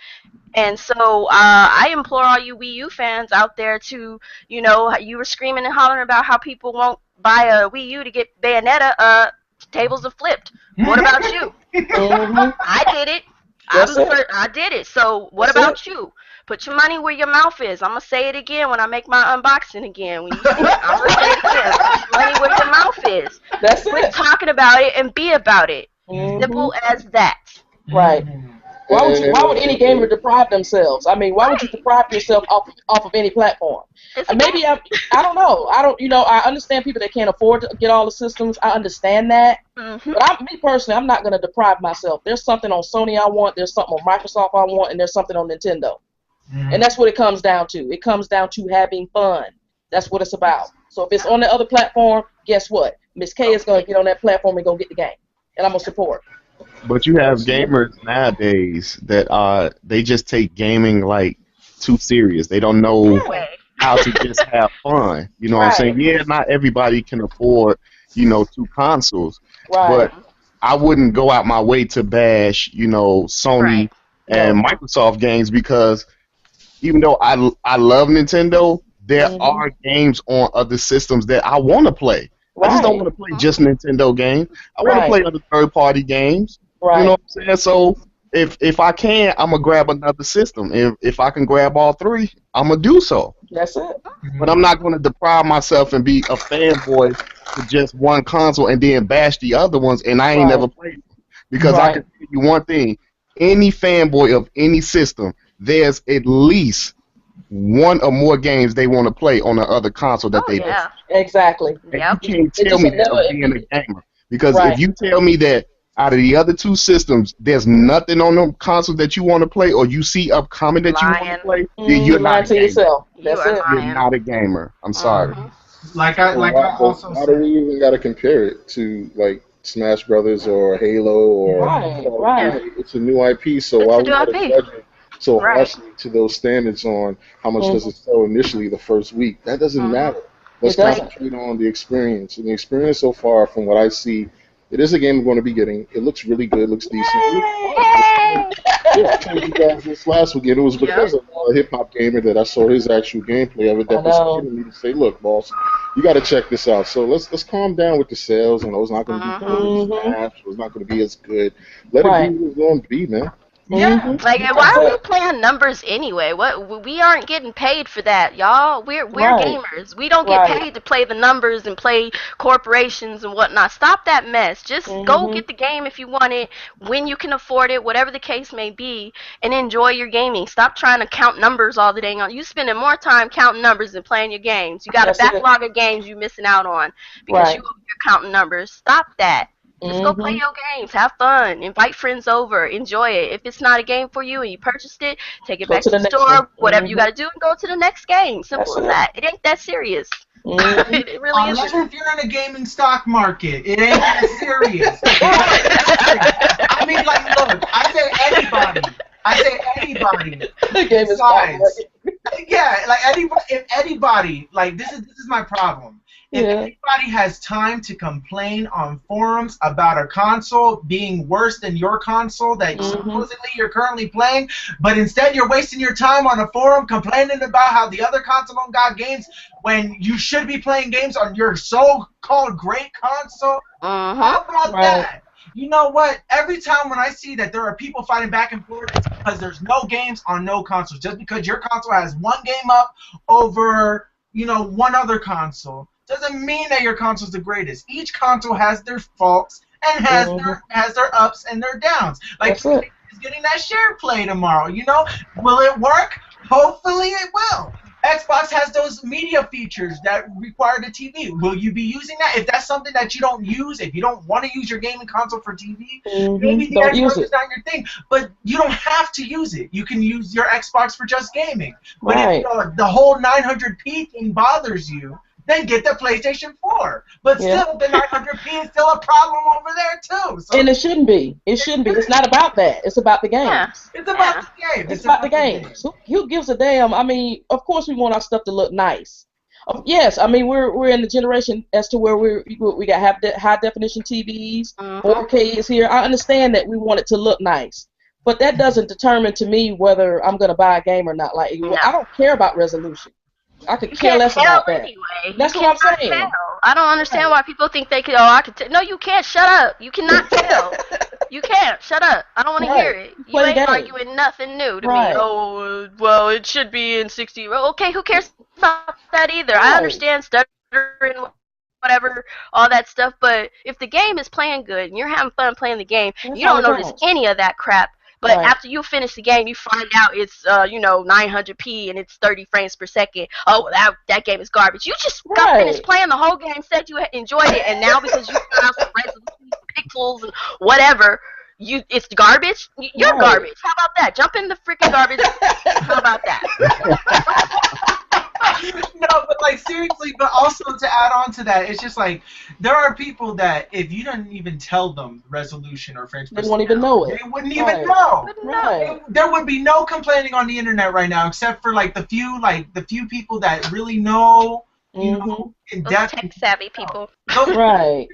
And so I implore all you Wii U fans out there to, you were screaming and hollering about how people won't buy a Wii U to get Bayonetta. Tables have flipped. What about you? I did it. I did it. So what about you? Put your money where your mouth is. I'm going to say it again when I make my unboxing again. When I'm going to say it again. Put your money where your mouth is. Quit talking about it and be about it. Simple as that. Right. Why would any gamer deprive themselves? I mean, why would you deprive yourself off of any platform? Maybe I don't know. I understand people that can't afford to get all the systems. I understand that. But me personally, I'm not going to deprive myself. There's something on Sony I want. There's something on Microsoft I want, and there's something on Nintendo. And that's what it comes down to. It comes down to having fun. That's what it's about. So if it's on the other platform, guess what? Ms.K is going to get on that platform and go get the game. And I'm going to support. But you have gamers nowadays that they just take gaming like too serious. They don't know how to just have fun. You know what I'm saying? Yeah, not everybody can afford, 2 consoles. But I wouldn't go out my way to bash, Sony and Microsoft games, because even though I love Nintendo, there are games on other systems that I want to play. I just don't want to play just Nintendo games. I want to play other third-party games. You know what I'm saying? So if I can, I'm going to grab another system. If I can grab all 3, I'm going to do so. That's it. But I'm not going to deprive myself and be a fanboy for just one console and then bash the other ones, and I ain't never played them. Because I can tell you one thing. Any fanboy of any system, there's at least 1 or more games they want to play on the other console that they play. Exactly. And you can't tell me that being a gamer. Because if you tell me that Out of the other two systems, there's nothing on them consoles that you want to play or you see upcoming that you want to Lying. play, then you're Lying not a to gamer. yourself. You That's are it. You're lying. not a gamer. I'm sorry. Mhm. Like So I also why do said. we even got to compare it to like Smash Brothers or Halo or Right, Call of right. Duty? It's a new IP, so It's why a we new got to IP. judge it so Right. harshly to those standards on how much does it sell initially the first week? That doesn't Mhm. matter. Let's It doesn't. concentrate on the experience. And the experience so far, from what I see, it is a game I'm going to be getting. It looks really good. It looks decent. It looks fun. Hey. Yeah, I told you guys this last week, and it was Yeah. because of a hip hop gamer that I saw his actual gameplay of it I that know. persuaded me to say, "Look, boss, you got to check this out." So let's calm down with the sales. And it's not going to be good as Mhm. Smash. It's not going to be as good. Let it be Right. what it's going to be, man. Yeah. Like, Yeah, why are we but playing numbers anyway? What we aren't getting paid for that, y'all. We're Right. gamers. We don't get Right. paid to play the numbers and play corporations and whatnot. Stop that mess. Just go get the game if you want it, when you can afford it, whatever the case may be, and enjoy your gaming. Stop trying to count numbers all the day on. You spending more time counting numbers than playing your games. You got a That's it. backlog of games you missing out on because Right. you're counting numbers. Stop that. Just go play your games, have fun, invite friends over, enjoy it. If it's not a game for you and you purchased it, take it Go back to to the the next store, one. whatever you got to do, and go to the next game. Simple That's as it. that. It ain't that serious. Mhm. It really unless isn't. if you're in a gaming stock market, it ain't that serious. I mean, like, look, I say anybody. The game is fun. Besides, yeah, like anybody, like this is my problem. If Yeah. anybody has time to complain on forums about a console being worse than your console that supposedly you're currently playing, but instead you're wasting your time on a forum complaining about how the other console don't got games when you should be playing games on your so-called great console, how about that? You know what? Every time when I see that there are people fighting back and forth, it's because there's no games on no consoles. Just because your console has one game up over, one other console doesn't mean that your console's the greatest. Each console has their faults and has their ups and their downs. Like PlayStation is getting that share play tomorrow. Will it work? Hopefully it will. Xbox has those media features that require the TV. Will you be using that? If that's something that you don't use, if you don't want to use your gaming console for TV, maybe the Don't use Xbox it. is not your thing. But you don't have to use it. You can use your Xbox for just gaming. But if the whole 900p thing bothers you, then get the PlayStation 4. But still, the 900p is still a problem over there, too. So, And it shouldn't be. It shouldn't be. It's not about that. It's about the game. Yeah. it's about the game. It's about the games. Who gives a damn? I mean, of course we want our stuff to look nice. Yes, I mean we're in the generation as to where we got high definition TVs, 4K is here. I understand that we want it to look nice, but that doesn't determine to me whether I'm gonna buy a game or not. Like I don't care about resolution. I could care less about that. Anyway. That's what I'm saying. Tell. I don't understand why people think they could. Oh, I could tell. No, you can't. Shut up. You cannot tell. You can't. Shut up. I don't want to hear it. You Play the ain't game. arguing nothing new to me. Oh, well, it should be in 60. Okay, who cares about that either? I understand stuttering, whatever, all that stuff. But if the game is playing good and you're having fun playing the game, you don't notice any of that crap. But after you finish the game, you find out it's 900p and it's 30 frames per second. Oh, that game is garbage. You just got finished playing the whole game, said you enjoyed it, and now because you found some resolution, pixels, and whatever, it's garbage. You're garbage. How about that? Jump in the freaking garbage. How about that? No, but like seriously, but also to add on to that, it's just like there are people that if you didn't even tell them resolution or frames per second, they won't even know it. They wouldn't even know. Right. There would be no complaining on the internet right now, except for like the few people that really know, in depth. Tech savvy people. Right.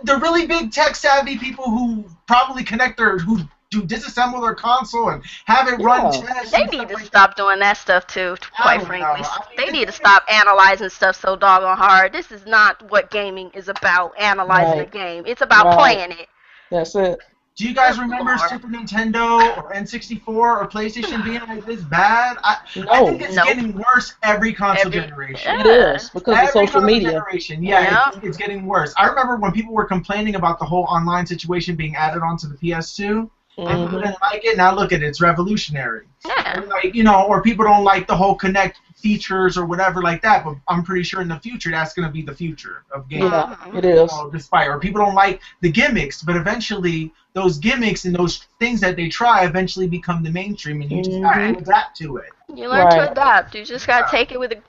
The really big tech savvy people who probably who do disassemble their console and have it run tests. They need to stop doing that stuff too, quite frankly. They need to stop analyzing stuff so doggone hard. This is not what gaming is about, analyzing a game. It's about playing it. That's it. Do you guys remember Super Nintendo or N64 or PlayStation being like this bad? I think it's getting worse every console generation. It is, because of social media. Generation. Yeah, it's getting worse. I remember when people were complaining about the whole online situation being added onto the PS2. And people didn't like it. Now look at it, it's revolutionary. Yeah. Like, you know, or people don't like the whole Connect features or whatever like that. But I'm pretty sure in the future that's going to be the future of gaming. Yeah, it is. Despite, or people don't like the gimmicks, but eventually those gimmicks and those things that they try eventually become the mainstream, and you just have to adapt to it. You learn to adapt. You just gotta take it with a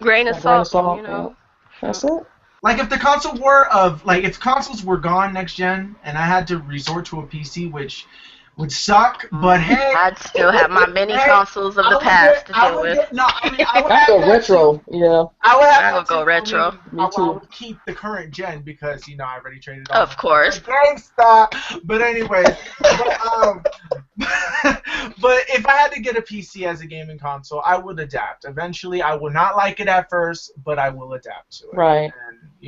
grain of salt. You know. That's it. Like if if consoles were gone next gen, and I had to resort to a PC, which would suck, but hey, I'd still have my mini consoles of the past to deal with. I would I go retro. Yeah. I would go retro. Me too. I would keep the current gen because I already traded off. Of course. GameStop. But anyways, but if I had to get a PC as a gaming console, I would adapt. Eventually, I will not like it at first, but I will adapt to it. Right. And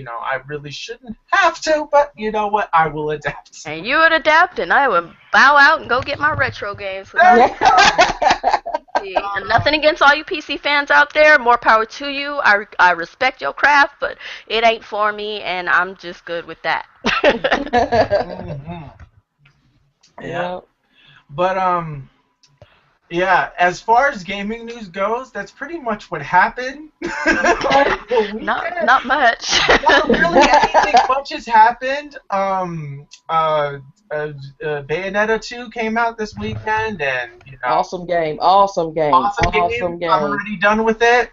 I really shouldn't have to, but you know what? I will adapt. And you would adapt, and I would bow out and go get my retro games. And nothing against all you PC fans out there. More power to you. I respect your craft, but it ain't for me, and I'm just good with that. Yeah. But yeah, as far as gaming news goes, that's pretty much what happened. Not much. Not really anything much has happened. Bayonetta 2 came out this weekend, and awesome game. Awesome game. I'm already done with it.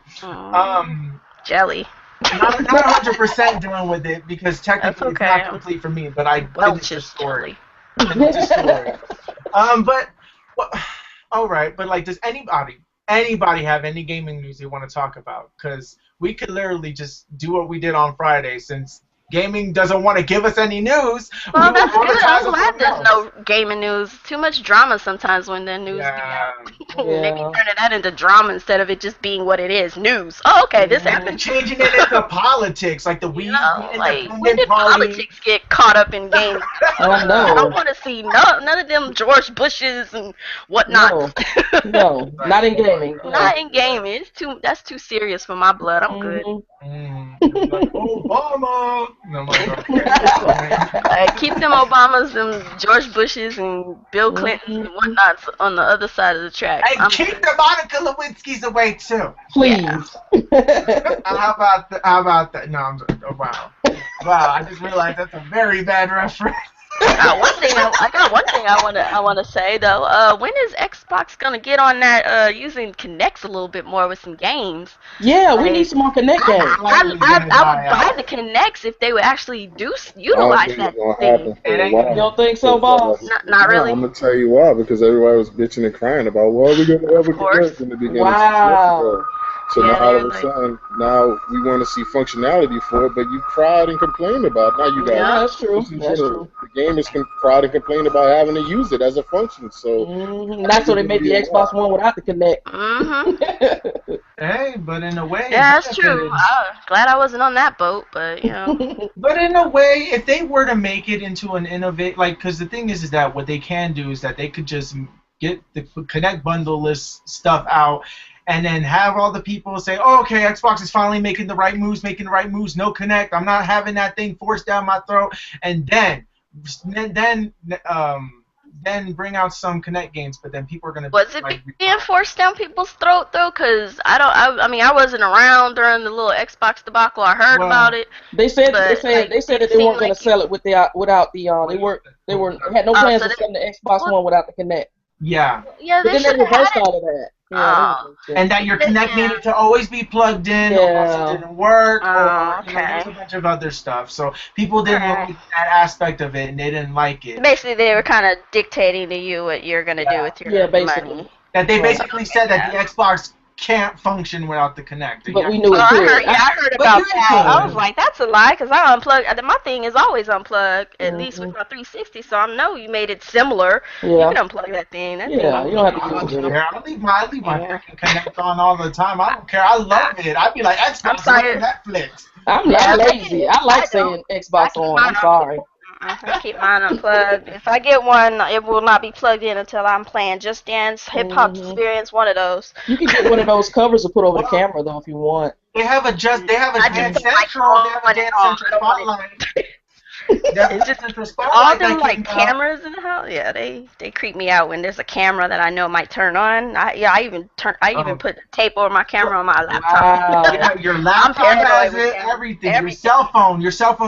Jelly. Not 100% done with it because technically it's not complete for me, but I finished the story. But all right, but like, does anybody have any gaming news they want to talk about? Because we could literally just do what we did on Friday, since gaming doesn't want to give us any news. Well, that's good. I'm glad there's no gaming news. Too much drama sometimes when the news maybe turning that into drama instead of it just being what it is, news. Oh, okay, this happened. Changing it into politics, like the Wii. When did politics get caught up in gaming? I don't want to see none of them George Bushes and whatnot. No, not in gaming. Not in gaming. That's too serious for my blood. I'm good. Like Obama. No, keep them Obamas, them George Bushes, and Bill Clintons and whatnots on the other side of the track. And keep the Monica Lewinskys away too. Please. How about that? No, wow. Wow, I just realized that's a very bad reference. I got one thing I want to say though. When is Xbox gonna get on that using Kinects a little bit more with some games? Yeah, we need some more Kinect games. I would buy the Kinects if they would actually utilize that thing. You don't think so, Bawse? Not really. I'm gonna tell you why, because everybody was bitching and crying about, well, we're gonna have a Kinect in the beginning. Wow. So now all of a sudden, now we want to see functionality for it, but you cried and complained about it. Now you got that's true. That's true. The gamers can cried and complain about having to use it as a function. So that's why they made the Xbox One without the Kinect. Hey, but in a way, that's true. Glad I wasn't on that boat, but But in a way, if they were to make it into an innovate, because the thing is that what they can do is that they could just get the Kinect bundle list stuff out. And then have all the people say, oh, okay, Xbox is finally making the right moves, no Kinect. I'm not having that thing forced down my throat. And then bring out some Kinect games, but then people are going to... Was it being forced down people's throat, though? Because I wasn't around during the little Xbox debacle. I heard about it. They said that they weren't going to sell it without the they had no plans to sell the Xbox One without the Kinect. Yeah. Yeah, but then they reversed all of that. And that your Kinect needed to always be plugged in, or else it didn't work, or there's a bunch of other stuff. So people didn't like that aspect of it, and they didn't like it. Basically, they were kind of dictating to you what you're going to do with your money. That they basically said that the Xbox can't function without the Kinect. But we knew it could. I heard about that. I was like, that's a lie, because I unplugged. My thing is always unplugged, at least with my 360, so I know you made it similar. You can unplug that thing. You don't have to use it. I leave my freaking Kinect on all the time. I don't care. I love it. I'd be like, Xbox on Netflix. I'm lazy. I like saying Xbox on. I'm sorry. I keep mine unplugged. If I get one, it will not be plugged in until I'm playing Just Dance, Hip Hop Experience, one of those. You can get one of those covers to put over the camera, though, if you want. They have a Dance Central. They have a Dance Central spotlight. It's just all them like cameras in the house. Yeah, they creep me out when there's a camera that I know might turn on. I even put tape over my camera on my laptop. Wow. Yeah, your laptop has it, everything. Your cell phone.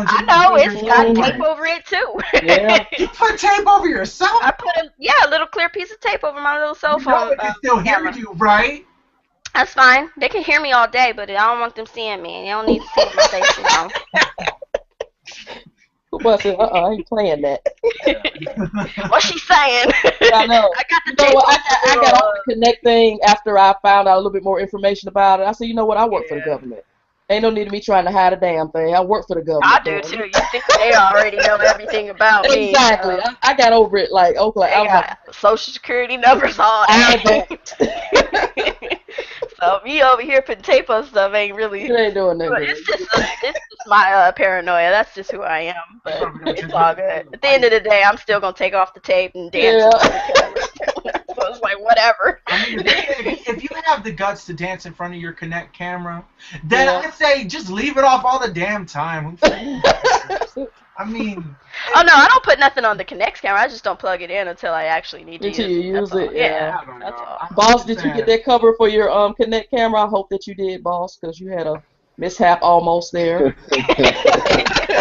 I know it's got tape over it too. Yeah. You put tape over your cell phone? I put a little clear piece of tape over my little cell phone. They can still hear you, right? That's fine. They can hear me all day, but I don't want them seeing me. They don't need to see my face, you know. Kuuppon said, I ain't playing that. What's she saying? I know. I got the You know what? I got off the Connect thing after I found out a little bit more information about it. I said, you know what? I work for the government. Ain't no need of me trying to hide a damn thing. I work for the government. I do too. You think they already know everything about me? Exactly. I got over it like Oakland. I was like, Social Security numbers, all that. So me over here putting tape on stuff ain't really. You ain't doing nothing. It's just my paranoia. That's just who I am. But it's all good. At the end of the day, I'm still gonna take off the tape and dance. Yeah. So it's like whatever. I mean, if you have the guts to dance in front of your Kinect camera, then I'd say just leave it off all the damn time. I mean. Oh no, I don't put nothing on the Kinect camera. I just don't plug it in until I actually need to use it. Until you use it, yeah. That's all. Bawse, did you get that cover for your Connect camera? I hope that you did, Bawse, because you had a mishap almost there.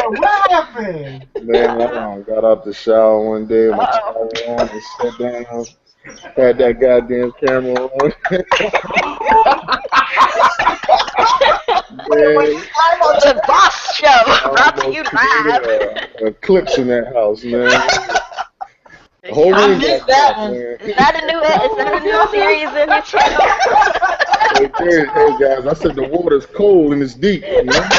What happened? Man, I got out the shower one day, my towel on, and sat down. Had that goddamn camera on. The Bawse Show, brought to you live. Clips in that house, man. The whole I room missed got that clips, one. man. Is that a new series in your channel? Hey guys, I said the water's cold and it's deep. You know?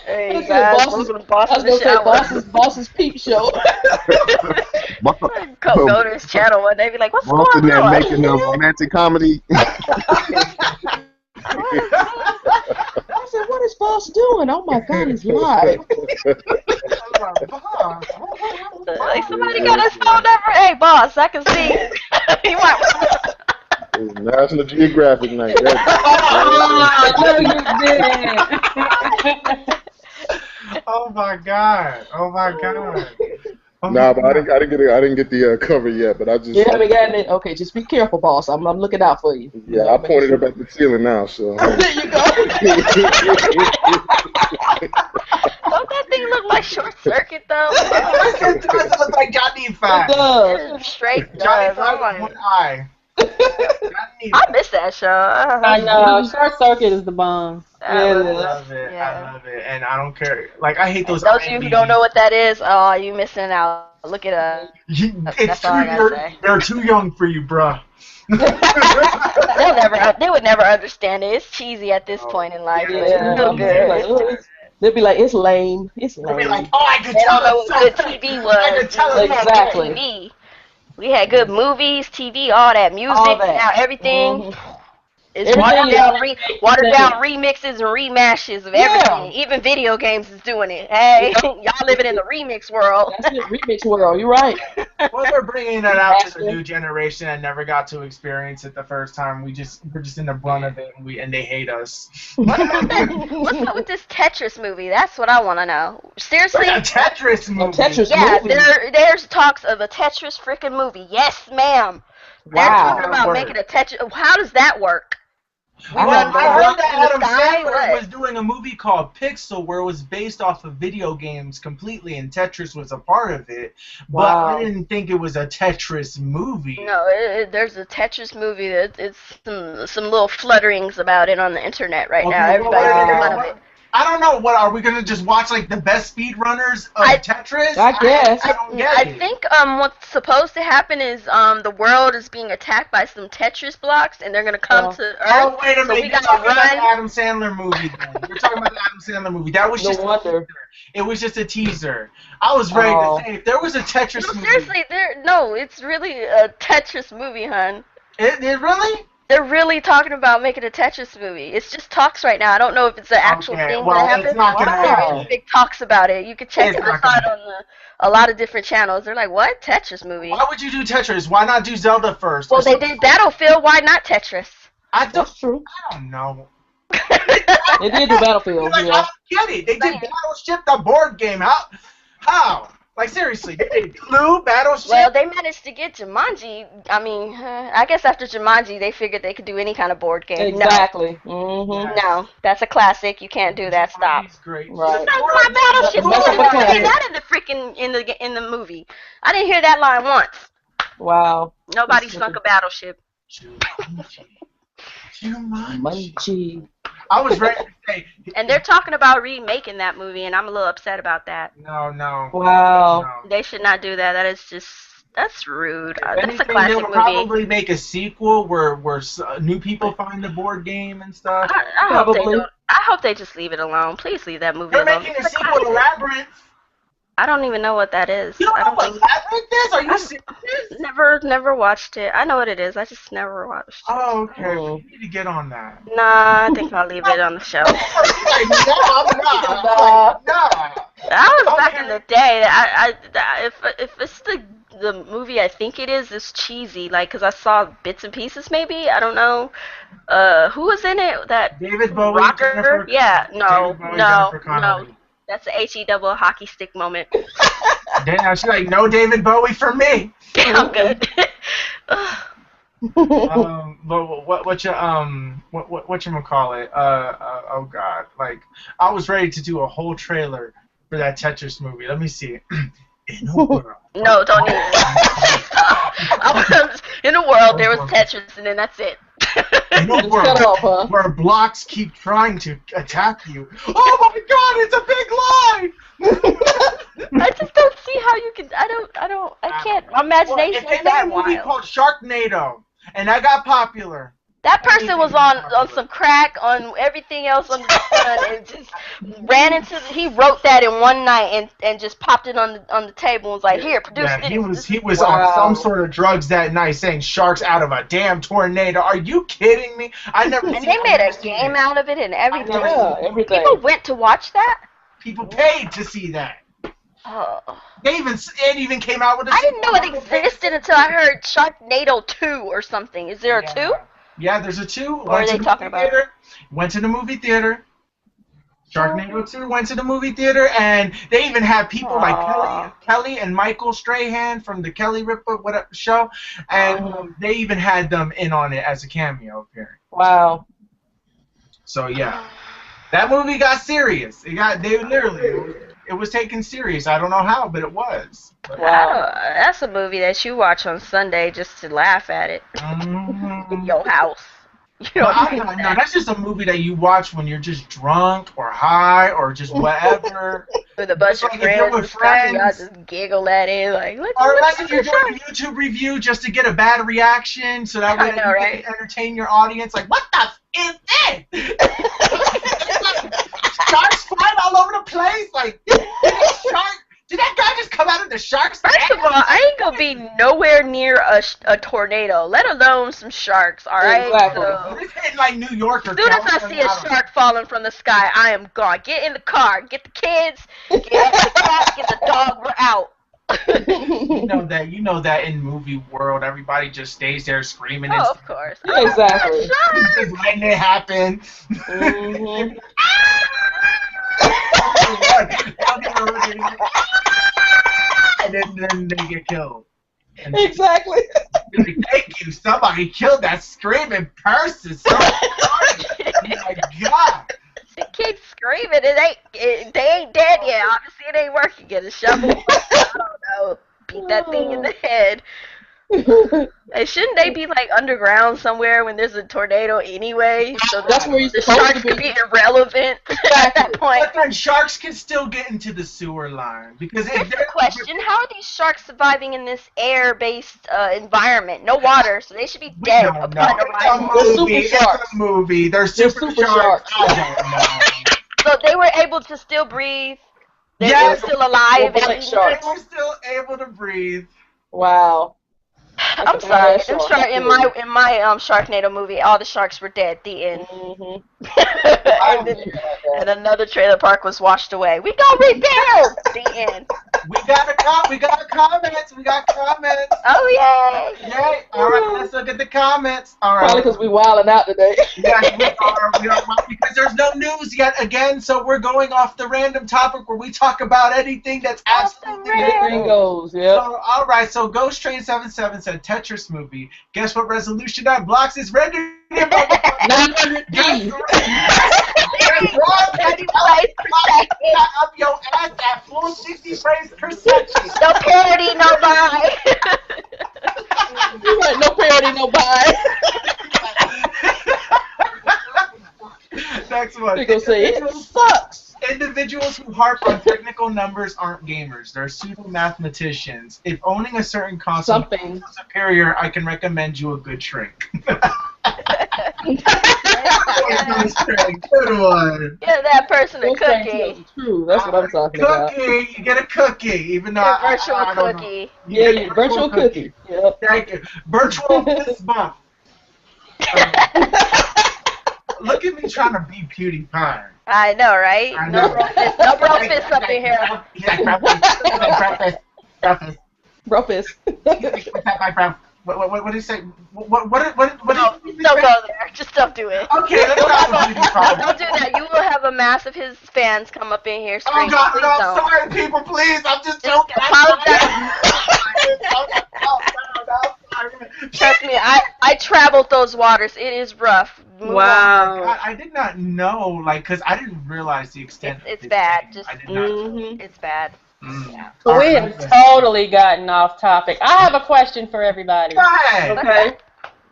Hey guys, Bawse's peep show. Go to his channel one day, be like, "What's Bawse in going there on?" making a romantic comedy. I said, what is Bawse doing? Oh my God, he's live. Like somebody got his phone number. Hey, Bawse, I can see. You might. It's National Geographic night. Oh, no, you didn't. Oh my god! Oh my god! Oh Nah, my but I didn't get the cover yet. But I just You haven't gotten it. Okay, just be careful, Bawse. I'm looking out for you. yeah, I pointed up at the ceiling now. So There you go. Don't that thing look like Short Circuit though? It does look like Johnny Five. It does. Straight Johnny does. Five with one eye. I miss that show. I know. Short Circuit is the bomb. I love it. Yeah. I love it, and I don't care. Like I hate those. Those of you who don't know what that is, oh, you missing out. Look it up. It's That's all I gotta say. they're too young for you, bruh. They would never understand it. It's cheesy at this point in life. But Yeah. it's still good. They'll be like, it's lame. It's They'll lame. be like, oh, I could They tell don't know what good TV was. I could tell We had good Exactly. TV. We had good movies, TV, all that music. All that. Now everything is Everything watered down remixes and remashes of everything. Even video games is doing it. Hey, y'all living in the remix world. That's it, remix world. You're right. Well, they're bringing that out to the new generation and never got to experience it the first time. We're just in the brunt of it, and they hate us. What about that? What's up with this Tetris movie? That's what I want to know. Seriously? A Tetris movie. A Tetris Yeah, movie. there's talks of a Tetris freaking movie. Yes, ma'am. They're Wow. talking about making a Tetris. How does that work? Well, run I heard blocks that in the Adam sky, Sandler what? was doing a movie called Pixel where it was based off of video games completely, and Tetris was a part of it. But Wow. I didn't think it was a Tetris movie. No, there's a Tetris movie. It's some little flutterings about it on the internet right now. Okay, Everybody's well, making fun of it. I don't know. What are we gonna just watch like the best speedrunners of Tetris? I guess. I don't get I it. think what's supposed to happen is the world is being attacked by some Tetris blocks, and they're gonna come to Earth. Oh wait a so minute! we You're gotta talking about the run. Adam Sandler movie. Then. You're talking about the Adam Sandler movie. That was No just wonder. a teaser. It was just a teaser. I was ready Oh. to say if there was a Tetris No, movie. seriously, it's really a Tetris movie, hun. It really? They're really talking about making a Tetris movie. It's just talks right now. I don't know if it's an actual Okay, thing well, that it's happened. not gonna There happen. is big talks about it. You can check It's it. not I saw gonna it on a lot of different channels. They're like, what? Tetris movie? Why would you do Tetris? Why not do Zelda first? Well, they did Battlefield. Why not Tetris? I don't That's true. know. They did do Battlefield, Like, yeah. I don't get it. They did Battleship, the board game. How? Like, seriously, they did Clue, Battleship. Well, they managed to get Jumanji. I mean, I guess after Jumanji, they figured they could do any kind of board game. Exactly. No, that's a classic. You can't do that. Stop. Jumanji's great. Right. That's my Battleship. That's You a didn't classic. say that in the freaking in the movie. I didn't hear that line once. Wow. Nobody sunk a Battleship. Jumanji. I was ready to say. And they're talking about remaking that movie, and I'm a little upset about that. No. Wow. No. They should not do that. That's rude. If That's anything, a classic they'll movie. probably make a sequel where new people find the board game and stuff. I hope they don't. I hope they just leave it alone. Please leave that movie They're alone. making a sequel to Labyrinth. I don't even know what that is. You don't I know don't what think Labyrinth is? Are you serious? never watched it. I know what it is. I just never watched it. Oh, okay. We need to get on that. Nah, I think I'll leave it on the show. No, I'm not. That was back in the day. If it's the movie I think it is, it's cheesy. Like, cause I saw bits and pieces. Maybe I don't know. Who was in it? That David Bowie. rocker? Jennifer, Yeah. No. David Bowie, Jennifer Connelly. That's the HE double hockey stick moment. Damn, she's like, no David Bowie for me. I'm good. But what you call it? Oh God! Like, I was ready to do a whole trailer for that Tetris movie. Let me see. In a world. No, don't even. In a world, there was Tetris, and then that's it. In a world where blocks keep trying to attack you. Oh my God! It's a big lie. I just don't see how you can. I can't. My imagination If they is made that a movie wild. called Sharknado, and that got popular. That person was on some crack, on everything else under the sun, and just ran into. He wrote that in one night and just popped it on the table and was like, "Here, produce this." He was on some sort of drugs that night, saying sharks out of a damn tornado. Are you kidding me? I never. And they made a game out of it and everything. Yeah, everything. People went to watch that. People paid to see that. Oh. It even came out with a. I didn't know it existed until I heard Sharknado 2 or something. Is there a 2? Yeah, there's a 2. What are they talking about? Went to the movie theater. Sharknado 2 went to the movie theater, and they even had people like Kelly and Michael Strahan from the Kelly Ripa show, and they even had them in on it as a cameo appearance. Wow. So yeah, that movie got serious. It was taken serious. I don't know how, but it was. Wow. That's a movie that you watch on Sunday just to laugh at it in your house. You know, no, that's just a movie that you watch when you're just drunk or high or just whatever. With a bunch of friends and stuff, and y'all just giggle at it like. Or like if you're doing a YouTube review just to get a bad reaction, so that way you can entertain your audience. Like, what the is this? Sharks flying all over the place. Like, did that guy just come out of the shark's First of all, I ain't gonna be nowhere near a tornado, let alone some sharks, alright? Exactly. So, it's hitting like New York or as soon as I see a shark falling from the sky, I am gone. Get in the car, get the kids, get the cat, get the dog, we're out. You know that in movie world, everybody just stays there screaming. Oh, of course. Yeah, exactly. Just letting it happen. Mm-hmm. And then they get killed. Exactly. Like, thank you, somebody killed that screaming person. So oh my God. The kids screaming, they ain't dead yet. Obviously, it ain't working. Get a shovel. I don't know. Beat that thing in the head. And shouldn't they be like underground somewhere when there's a tornado anyway? So that's where you're the supposed sharks to be. could be irrelevant at that point. But then sharks can still get into the sewer line because Here's the question: how are these sharks surviving in this air-based environment? No water, so they should be dead upon arrival. It's a movie. They're super sharks. I don't know. So they were able to still breathe. They were still alive. They were still able to breathe. Wow. I'm sorry. In my Sharknado movie, all the sharks were dead. The end. Mm-hmm. and another trailer park was washed away. We gonna rebuild. The end. We got comments. We got comments. Oh yay! Yay! All right, let's look at the comments. All right. Probably because we wilding out today. Yes, we are. We are because there's no news yet again, so we're going off the random topic where we talk about anything that's absolutely Anything goes. Yep. So, all right. So Ghost Train 77 said Tetris movie. Guess what resolution that blocks is rendered? 900p. Up your ass at full 60 frames per second. No parody, no buy. You got no parody, no buy. Next one. They gonna say it sucks. Individuals who harp on technical numbers aren't gamers. They're pseudo-mathematicians. If owning a certain console is superior, I can recommend you a good shrink. Good one. Give that person a cookie. True, that's what I'm talking about. Cookie, you get a cookie, even though A virtual cookie. Yeah, you virtual cookie. Yep. Thank you. Virtual fist bump. Look at me trying to be PewDiePie. I know, right? I know. No bro fist up in here. He's like, breakfast. Bro fist. What did he say? What No, don't go there. Just don't do it. Okay, let's not do PewDiePie. Don't do that. You will have a mass of his fans come up in here screaming. Oh God, Please no, I'm don't. sorry, people, please. I'm just Just joking. apologize. Trust me, I traveled those waters. It is rough. Move Wow. God, I did not know, like, because I didn't realize the extent. It's of this bad. game. Just I did not know. it's bad. Yeah. So we have totally gotten off topic. I have a question for everybody. Go ahead. Okay.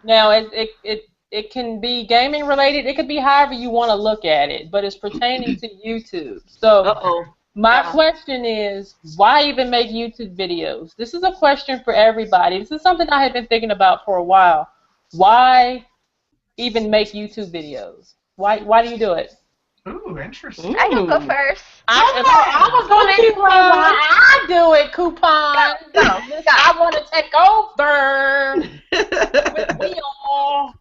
Now, it can be gaming related. It could be however you want to look at it, but it's pertaining to YouTube. So my question is, why even make YouTube videos? This is a question for everybody. This is something I have been thinking about for a while. Why even make YouTube videos? Why do you do it? Ooh, interesting. I can go first. I was going to explain why I do it, Kuuppon. Go. I want to take over with Will.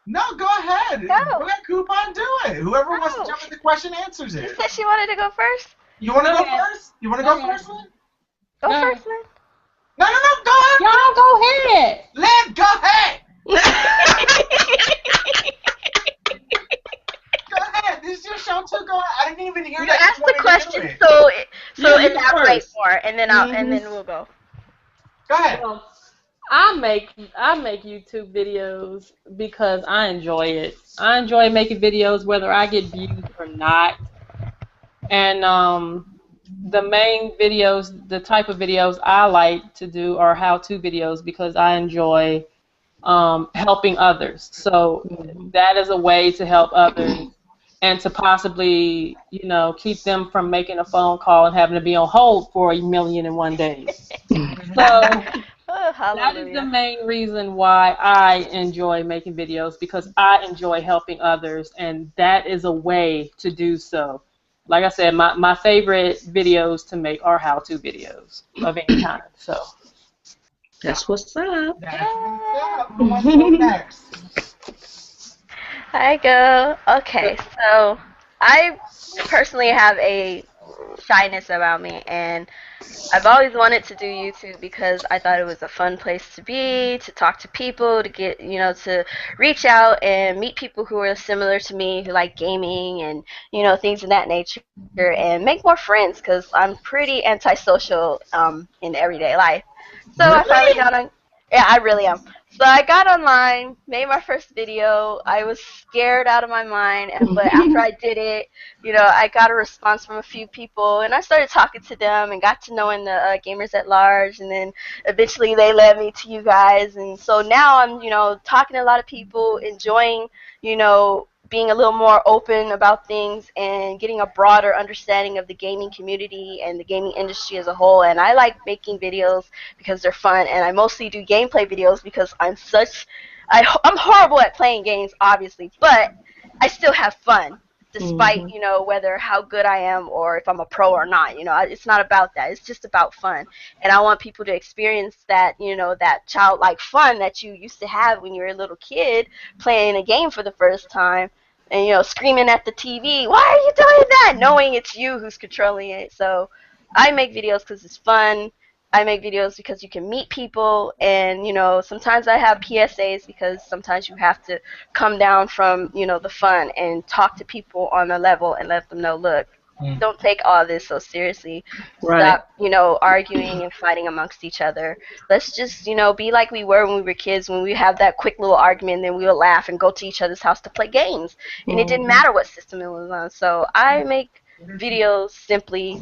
No, go ahead. Go. Let Kuuppon do it. Whoever wants to jump in the question answers You it. said she wanted to go first? You want to go ahead. first? You want to go first, Lynn? Go No. first, Lynn. No, go ahead. Y'all go ahead. Lynn, go ahead. Go ahead. This is your show too. Go ahead. I didn't even hear You that. asked the wanted to do question, it. so you elaborate first. more, and then and then we'll go. Go ahead. Well, I make YouTube videos because I enjoy it. I enjoy making videos whether I get views or not. And the main videos, the type of videos I like to do are how-to videos because I enjoy helping others. So that is a way to help others and to possibly, keep them from making a phone call and having to be on hold for 1,000,001 days. So that is the main reason why I enjoy making videos, because I enjoy helping others, and that is a way to do so. Like I said, my favorite videos to make are how-to videos of any kind. So That's what's up. That's what's up. Who wants to go next? I go. Okay, so I personally have a shyness about me, and I've always wanted to do YouTube because I thought it was a fun place to be, to talk to people, to get, to reach out and meet people who are similar to me, who like gaming and, things of that nature, and make more friends because I'm pretty antisocial in everyday life. So I finally got on. Yeah, I really am. So I got online, made my first video. I was scared out of my mind, but after I did it, I got a response from a few people, and I started talking to them and got to knowing the gamers at large, and then eventually they led me to you guys, and so now I'm, talking to a lot of people, enjoying, being a little more open about things and getting a broader understanding of the gaming community and the gaming industry as a whole. And I like making videos because they're fun, and I mostly do gameplay videos because I'm horrible at playing games, obviously, but I still have fun despite, whether how good I am or if I'm a pro or not. It's not about that. It's just about fun. And I want people to experience that, that childlike fun that you used to have when you were a little kid playing a game for the first time and, screaming at the TV, why are you doing that? Knowing it's you who's controlling it. So I make videos because it's fun. I make videos because you can meet people, and sometimes I have PSAs because sometimes you have to come down from the fun and talk to people on a level and let them know, look, don't take all this so seriously. Right. Stop, arguing and fighting amongst each other. Let's just, be like we were when we were kids, when we have that quick little argument, and then we would laugh and go to each other's house to play games. And it didn't matter what system it was on. So I make videos simply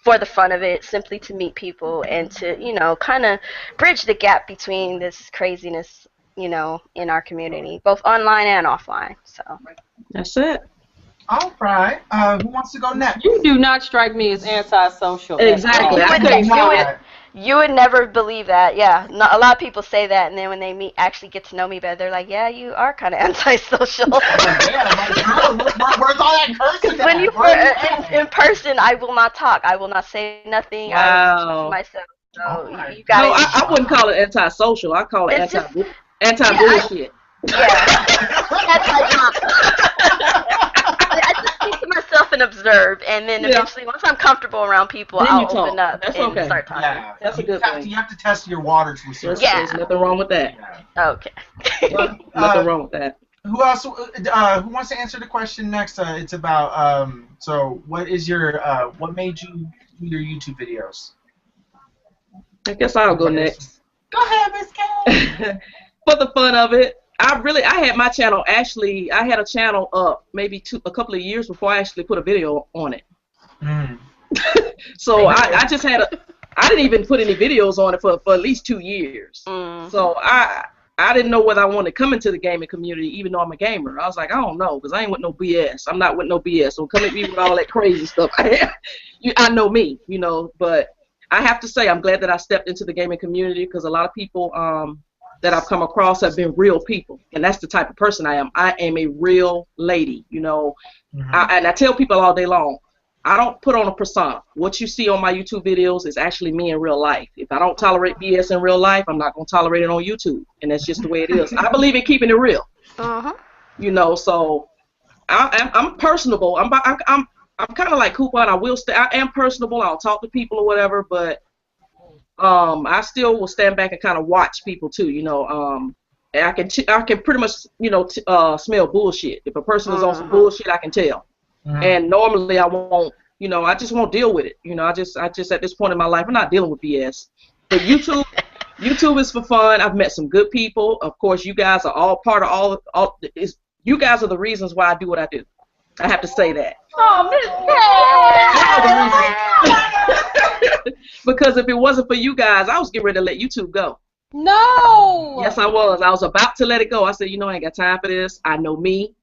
for the fun of it, simply to meet people and to, kind of bridge the gap between this craziness, in our community, both online and offline. So That's it. All right. Who wants to go next? You do not strike me as antisocial. Exactly. You would never believe that. Yeah, a lot of people say that, and then when they actually get to know me better, they're like, "Yeah, you are kind of antisocial." Where's all that cursing? When you in person, I will not talk. I will not say nothing. Wow. I will keep myself. So you got. No, I wouldn't call it antisocial. I call it anti-bullshit. I just think to myself and observe, and then eventually, once I'm comfortable around people, then I'll open up That's and okay. start talking. Yeah, that's a good thing. You have to test your waters with certain. There's nothing wrong with that. Yeah. Okay. Nothing wrong with that. Who else? Who wants to answer the question next? It's about So, what is your what made you do your YouTube videos? I guess I'll go next. Go ahead, Ms.K. For the fun of it, I had my channel I had a channel up maybe a couple of years before I actually put a video on it. So I just had I didn't even put any videos on it for at least 2 years. So I didn't know whether I wanted to come into the gaming community, even though I'm a gamer. I was like, I don't know, because I ain't with no BS. I'm not with no BS. So come at me with all that crazy stuff. I know me, but I have to say I'm glad that I stepped into the gaming community, because a lot of people that I've come across have been real people, and that's the type of person I am. I am a real lady, and I tell people all day long, I don't put on a persona. What you see on my YouTube videos is actually me in real life. If I don't tolerate BS in real life, I'm not going to tolerate it on YouTube, and that's just the way it is. I believe in keeping it real. So I'm personable. I'm kind of like Kuuppon. I am personable. I'll talk to people or whatever, but I still will stand back and kind of watch people too. I can pretty much smell bullshit. If a person is on some bullshit, I can tell. And normally I won't. I just won't deal with it. I just at this point in my life, I'm not dealing with BS. But YouTube is for fun. I've met some good people. Of course, you guys are all part of all. You guys are the reasons why I do what I do. I have to say that. Oh, Ms.K. Because if it wasn't for you guys, I was getting ready to let YouTube go. No. Yes, I was. I was about to let it go. I said, I ain't got time for this. I know me.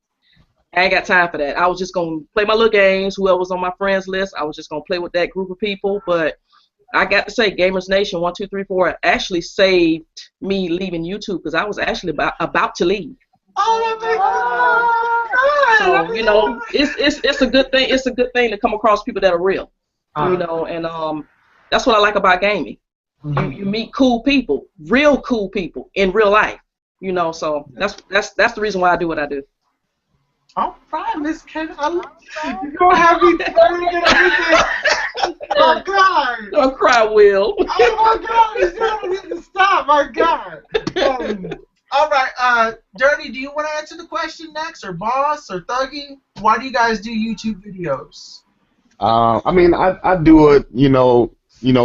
I ain't got time for that. I was just going to play my little games. Whoever was on my friends list, I was just going to play with that group of people. But I got to say, Gamers Nation 1, 2, 3, 4 actually saved me leaving YouTube, because I was actually about to leave. So, it's a good thing. It's a good thing to come across people that are real, and that's what I like about gaming. You meet cool people, real cool people in real life, So that's the reason why I do what I do. All right, Ms.K. You're gonna have me flirting and everything. Oh God! Don't cry, Will. Oh my God! You need to stop. My God. All right, Dirty, do you want to answer the question next, or Bawse, or Thuggy? Why do you guys do YouTube videos? I mean, I do it,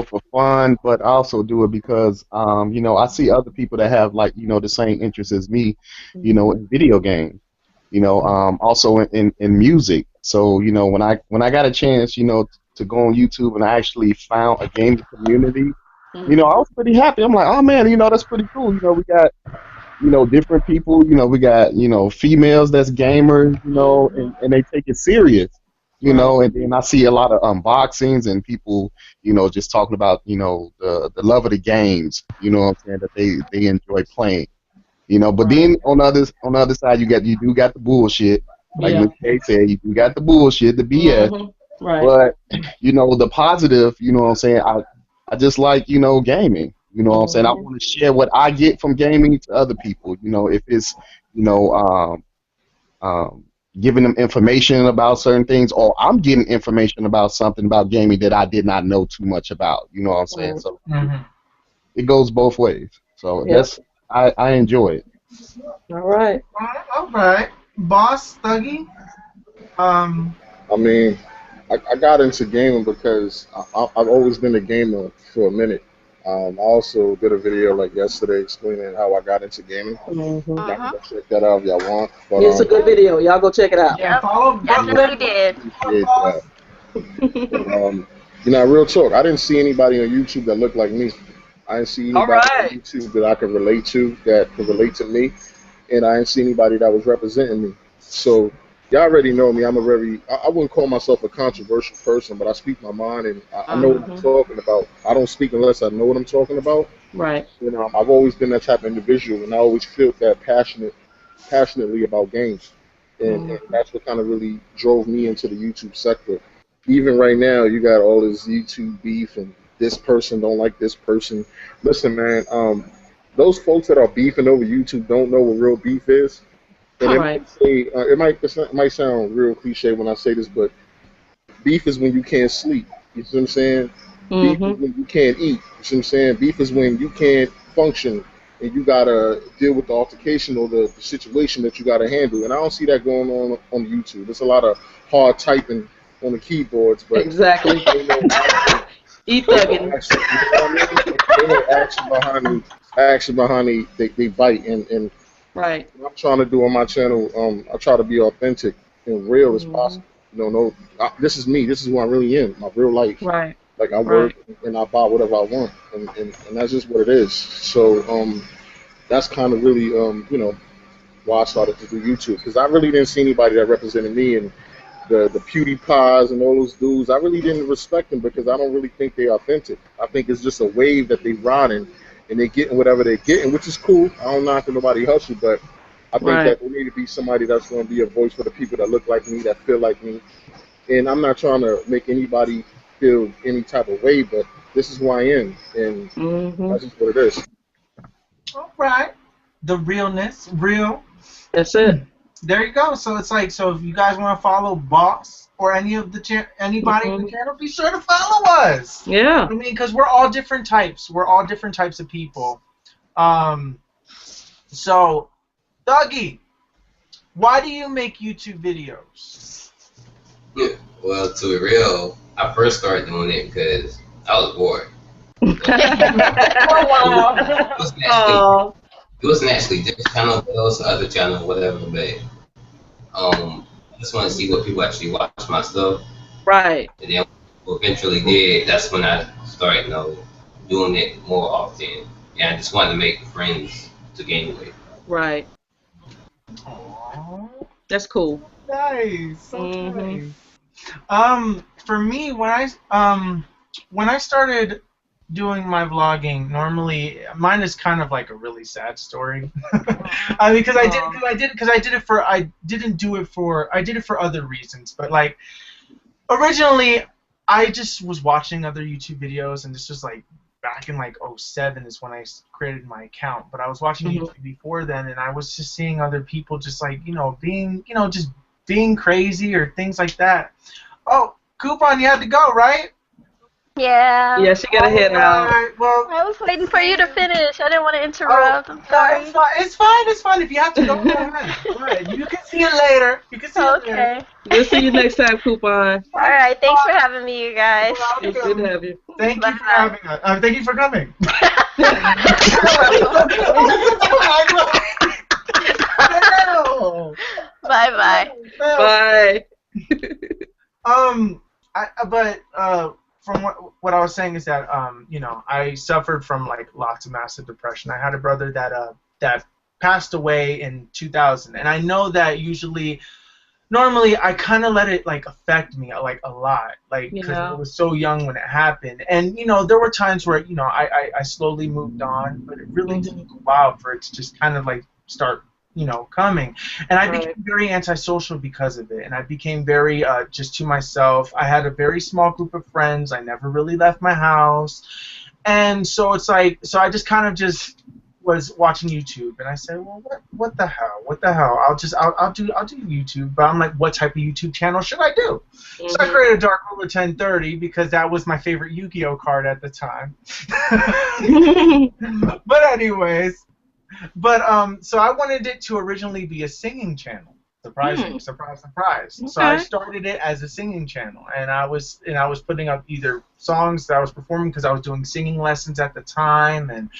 for fun, but I also do it because, I see other people that have the same interests as me, in video games, also in music. So, when I got a chance, to go on YouTube and I actually found a gaming community, I was pretty happy. I'm like, oh man, that's pretty cool. We got different people, we got, females that's gamers, and they take it serious, and then I see a lot of unboxings and people, just talking about, the love of the games, what I'm saying, that they enjoy playing, but then on the other side, you do got the bullshit, like Ms.K said, you got the bullshit, the BS, but, the positive, what I'm saying, I just like, gaming. What I'm saying? I want to share what I get from gaming to other people. If it's, giving them information about certain things, or I'm getting information about something about gaming that I did not know too much about. You know what I'm saying? So it goes both ways. So that's I enjoy it. All right. All right. Boss, Thuggy. I mean, I got into gaming because I've always been a gamer for a minute. I also did a video like yesterday explaining how I got into gaming. Mm-hmm. Y'all can go check that out if y'all want. But It's a good video. Y'all go check it out. Yeah, Yep. follow. Definitely did. appreciate that. But, you know, real talk. I didn't see anybody on YouTube that looked like me. I didn't see All anybody on right. YouTube that I could relate to, that could relate to me, and I didn't see anybody that was representing me. So y'all already know me. I'm a very, I wouldn't call myself a controversial person, but I speak my mind and I know what I'm talking about. I don't speak unless I know what I'm talking about. Right. You know, I've always been that type of individual, and I always felt that passionately about games, and that's what kind of really drove me into the YouTube sector. Even right now, you got all this YouTube beef, and this person don't like this person. Listen, man, those folks that are beefing over YouTube don't know what real beef is. And All it right. might say, it might sound real cliche when I say this, but beef is when you can't sleep. You see what I'm saying? Beef is when you can't eat. You see what I'm saying? Beef is when you can't function and you gotta deal with the altercation or the situation that you gotta handle. And I don't see that going on YouTube. There's a lot of hard typing on the keyboards, but Exactly. ain't no action. Eat Ain't thugging. no action. You know what I mean? Ain't no action behind they bite. And Right. what I'm trying to do on my channel, I try to be authentic and real as possible. You know, this is me. This is who I really am. My real life. Right. Like I work and I buy whatever I want, and that's just what it is. So that's kind of really you know, why I started to do YouTube, because I really didn't see anybody that represented me, and the PewDiePies and all those dudes, I really didn't respect them because I don't really think they're authentic. I think it's just a wave that they riding and they getting whatever they're getting, which is cool. I don't knock nobody hustle, but I think that there need to be somebody that's going to be a voice for the people that look like me, that feel like me. And I'm not trying to make anybody feel any type of way, but this is who I am, and that's just what it is. All right. The realness, real. That's it. There you go. So it's like, so if you guys want to follow Boss or any of the anybody in the channel, be sure to follow us. Yeah. I mean, because we're all different types. We're all different types of people. So, Thuggy, why do you make YouTube videos? Yeah, well, to be real, I first started doing it because I was bored. Oh, wow. It wasn't actually this channel, but it was the other channel, whatever. But I just want to see what people actually watch my stuff. Right. And then eventually did. That's when I started, you know, doing it more often. And I just wanted to make friends to game with. Right. Aww. That's cool. Nice. So nice. For me, when I started doing my vlogging, normally mine is kind of like a really sad story. Because I didn't do it for other reasons, but like originally I just was watching other YouTube videos, and this was like back in like 2007 is when I created my account, but I was watching YouTube before then, and I was just seeing other people just like, you know, just being crazy or things like that. Oh, Kuuppon, you had to go, right? Yeah. Yeah, she got to head out. Well, I was waiting for you to finish. I didn't want to interrupt. I'm sorry. It's fine. If you have to go ahead. Go ahead. You can see it later. Okay. We'll see you next time, Kuuppon. All right. Thanks for having me, you guys. It's good to have you. Thank you for having us. Thank you for coming. Bye-bye. Bye. From what I was saying is that you know, I suffered from like lots of massive depression. I had a brother that passed away in 2000, and I know that normally I kind of let it like affect me like a lot, like because I was so young when it happened. And you know, there were times where, you know, I slowly moved on, but it really took a while for it to just kind of like start, you know, coming. And I became very antisocial because of it, and I became very just to myself. I had a very small group of friends. I never really left my house, and so it's like, so I just kind of just was watching YouTube, and I said, well, what the hell? What the hell? I'll do YouTube, but I'm like, what type of YouTube channel should I do? So I created Dark Ruler 1030 because that was my favorite Yu-Gi-Oh card at the time. But anyways, so I wanted it to originally be a singing channel. Surprising, surprise, surprise. Okay. So I started it as a singing channel, and I was putting up either songs that I was performing because I was doing singing lessons at the time and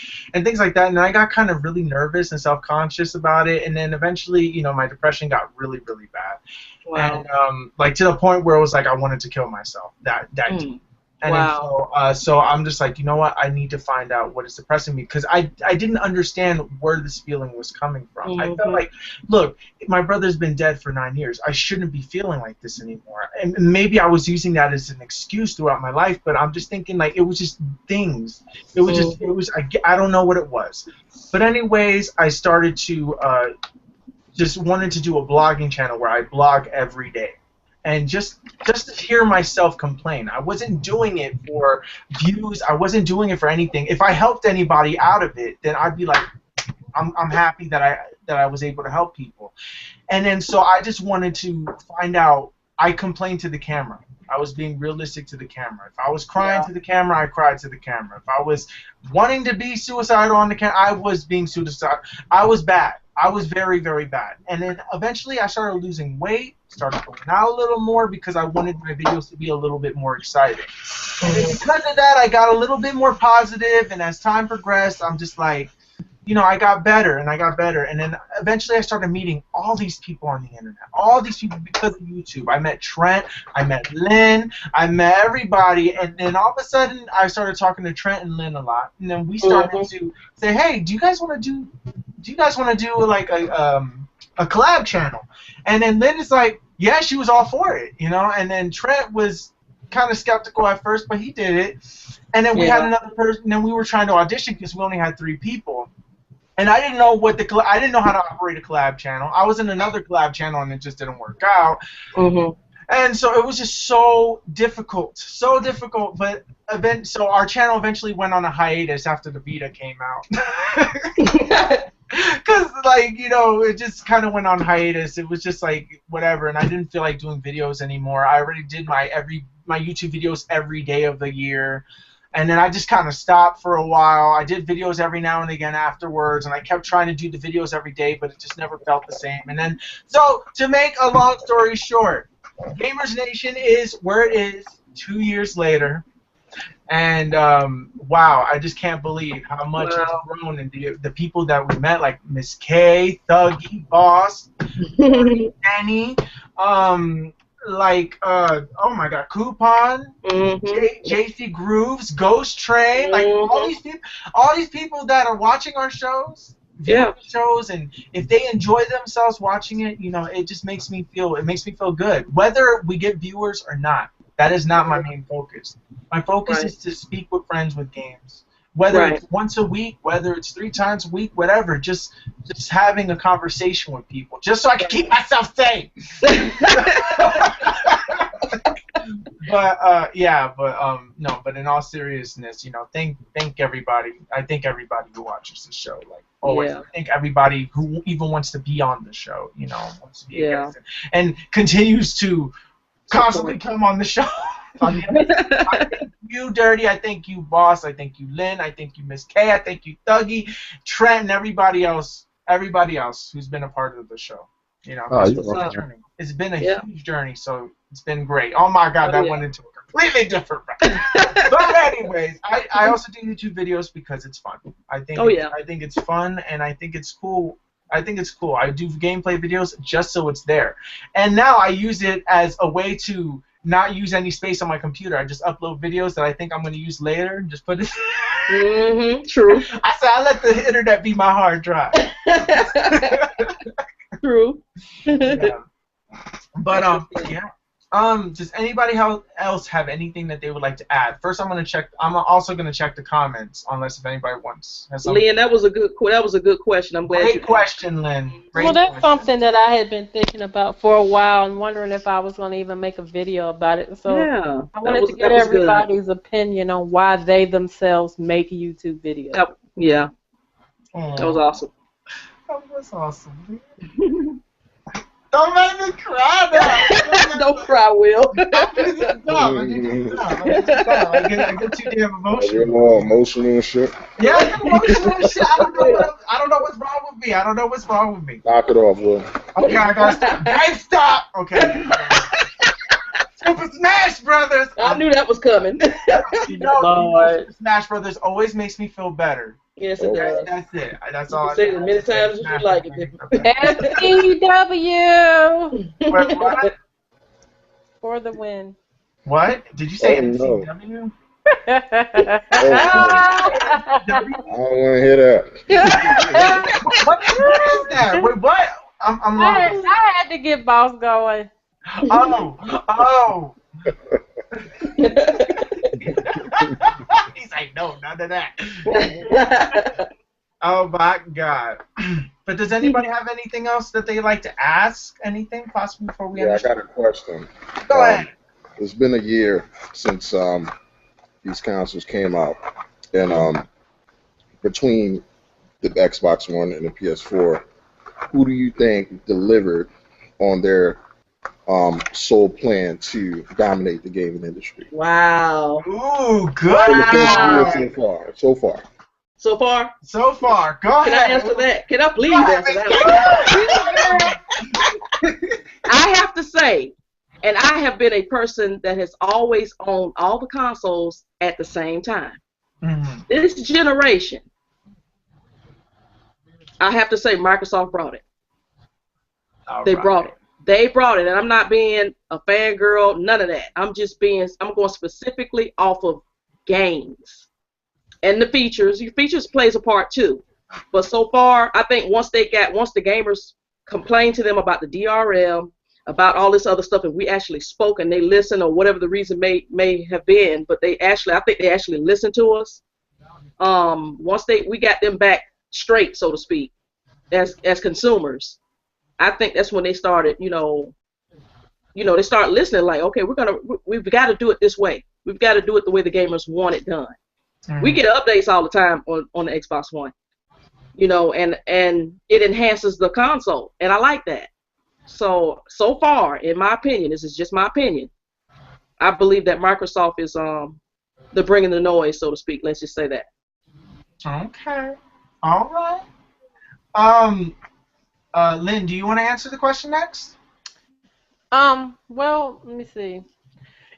things like that. And I got kind of really nervous and self-conscious about it, and then eventually, you know, my depression got really, really bad. Wow. And like to the point where it was like I wanted to kill myself. That deep. And Wow. then so I'm just like, you know what? I need to find out what is depressing me because I didn't understand where this feeling was coming from. I felt like, look, my brother's been dead for 9 years. I shouldn't be feeling like this anymore. And maybe I was using that as an excuse throughout my life, but I'm just thinking like it was just things. It was I don't know what it was. But anyways, I started to just wanted to do a blogging channel where I blog every day. And just to hear myself complain. I wasn't doing it for views. I wasn't doing it for anything. If I helped anybody out of it, then I'd be like, I'm happy that I was able to help people. And then so I just wanted to find out. I complained to the camera. I was being realistic to the camera. If I was crying to the camera, I cried to the camera. If I was wanting to be suicidal on the camera, I was being suicidal. I was bad. I was very, very bad. And then eventually I started losing weight, started going out a little more because I wanted my videos to be a little bit more exciting. And then because of that, I got a little bit more positive, and as time progressed, I'm just like, you know, I got better and I got better. And then eventually I started meeting all these people on the internet, all these people because of YouTube. I met Trent, I met Lynn, I met everybody. And then all of a sudden I started talking to Trent and Lynn a lot. And then we started to say, hey, do you guys want to do like a collab channel? And then Lynn is like, yeah, she was all for it, you know. And then Trent was kind of skeptical at first, but he did it. And then we had another person, and then we were trying to audition because we only had 3 people. And I didn't know I didn't know how to operate a collab channel. I was in another collab channel, and it just didn't work out. And so it was just so difficult. But so our channel eventually went on a hiatus after the beta came out. Because, like, you know, it just kind of went on hiatus. It was just like whatever, and I didn't feel like doing videos anymore. I already did my YouTube videos every day of the year. And then I just kind of stopped for a while. I did videos every now and again afterwards, and I kept trying to do the videos every day, but it just never felt the same. And then, so to make a long story short, Gamers Nation is where it is 2 years later. And wow, I just can't believe how much it's grown, and the people that we met, like Ms.K, Thuggy, Bawse, Danny, like oh my God, Kuuppon, JC Grooves, Ghost Train, like all these people that are watching our shows, shows, and if they enjoy themselves watching it, you know, it just makes me feel good, whether we get viewers or not. That is not my main focus. My focus is to speak with friends with games. Whether it's once a week, whether it's 3 times a week, whatever, just having a conversation with people, just so I can keep myself safe. No, but in all seriousness, you know, thank everybody. I thank everybody who watches the show, like always. I thank everybody who even wants to be on the show, you know, wants to be a guest and continues to constantly come on the show. I thank you, Dirty. I thank you, Bawse. I thank you, Lynn. I thank you, Ms.K. I thank you, Thuggy, Trent, and everybody else who's been a part of the show. You know, it's been a huge journey, so it's been great. Oh my God, that went into a completely different route. But anyways, I also do YouTube videos because it's fun. I think it's fun, and I think it's cool. I do gameplay videos just so it's there. And now I use it as a way to not use any space on my computer. I just upload videos that I think I'm going to use later and just put it. True. I said I let the internet be my hard drive. True. But does anybody else have anything that they would like to add? First, I'm also gonna check the comments, unless if anybody has something. Lynn, that was a good question. I'm glad. Great question, Lynn. Well, that's something that I had been thinking about for a while and wondering if I was going to even make a video about it. So I wanted to get everybody's opinion on why they themselves make YouTube videos. That was awesome. That was awesome. Don't make me cry now. Don't cry, Will. I get too damn You're emotional. all emotional and shit. Yeah, I get emotional and shit. I don't know what's wrong with me. I don't know what's wrong with me. Knock it off, Will. Okay, I gotta stop. Guys, stop. Okay. Super Smash Brothers. I knew that was coming. You know, Super Smash Brothers always makes me feel better. Yes, it Okay, does. that's it. That's You all. can say it as many times as you like it. FCW Wait, what? for the win. What? Did you say Oh, no. NCW? I don't want to hear that. What is that? Wait, what? I'm I had to get Bawse going. Oh. He's like, no, none of that. Oh my God. But does anybody have anything else that they'd like to ask? Anything possible before we Yeah, I understand? got a question. Go ahead. It's been a year since these consoles came out, and between the Xbox One and the PS4, who do you think delivered on their sole plan to dominate the gaming industry? Wow. Ooh, good. Wow. So far. So far? So far. Go Can ahead. I answer that? Can I please answer that? I have to say, and I have been a person that has always owned all the consoles at the same time. Mm-hmm. This generation, I have to say Microsoft brought it. They brought it. They brought it, and I'm not being a fangirl, none of that. I'm going specifically off of games. And the features. Your features plays a part too. But so far, I think once the gamers complained to them about the DRM, about all this other stuff, and we actually spoke and they listened, or whatever the reason may have been, but I think they actually listened to us. Once we got them back straight, so to speak, as consumers, I think that's when they started, they start listening, like, okay, we've got to do it this way. We've got to do it the way the gamers want it done. Mm-hmm. We get updates all the time on the Xbox One, and it enhances the console, and I like that. So far, in my opinion, this is just my opinion, I believe that Microsoft is the bringing the noise, so to speak. Let's just say that. Okay. All right. Lynn, do you want to answer the question next? Well, let me see.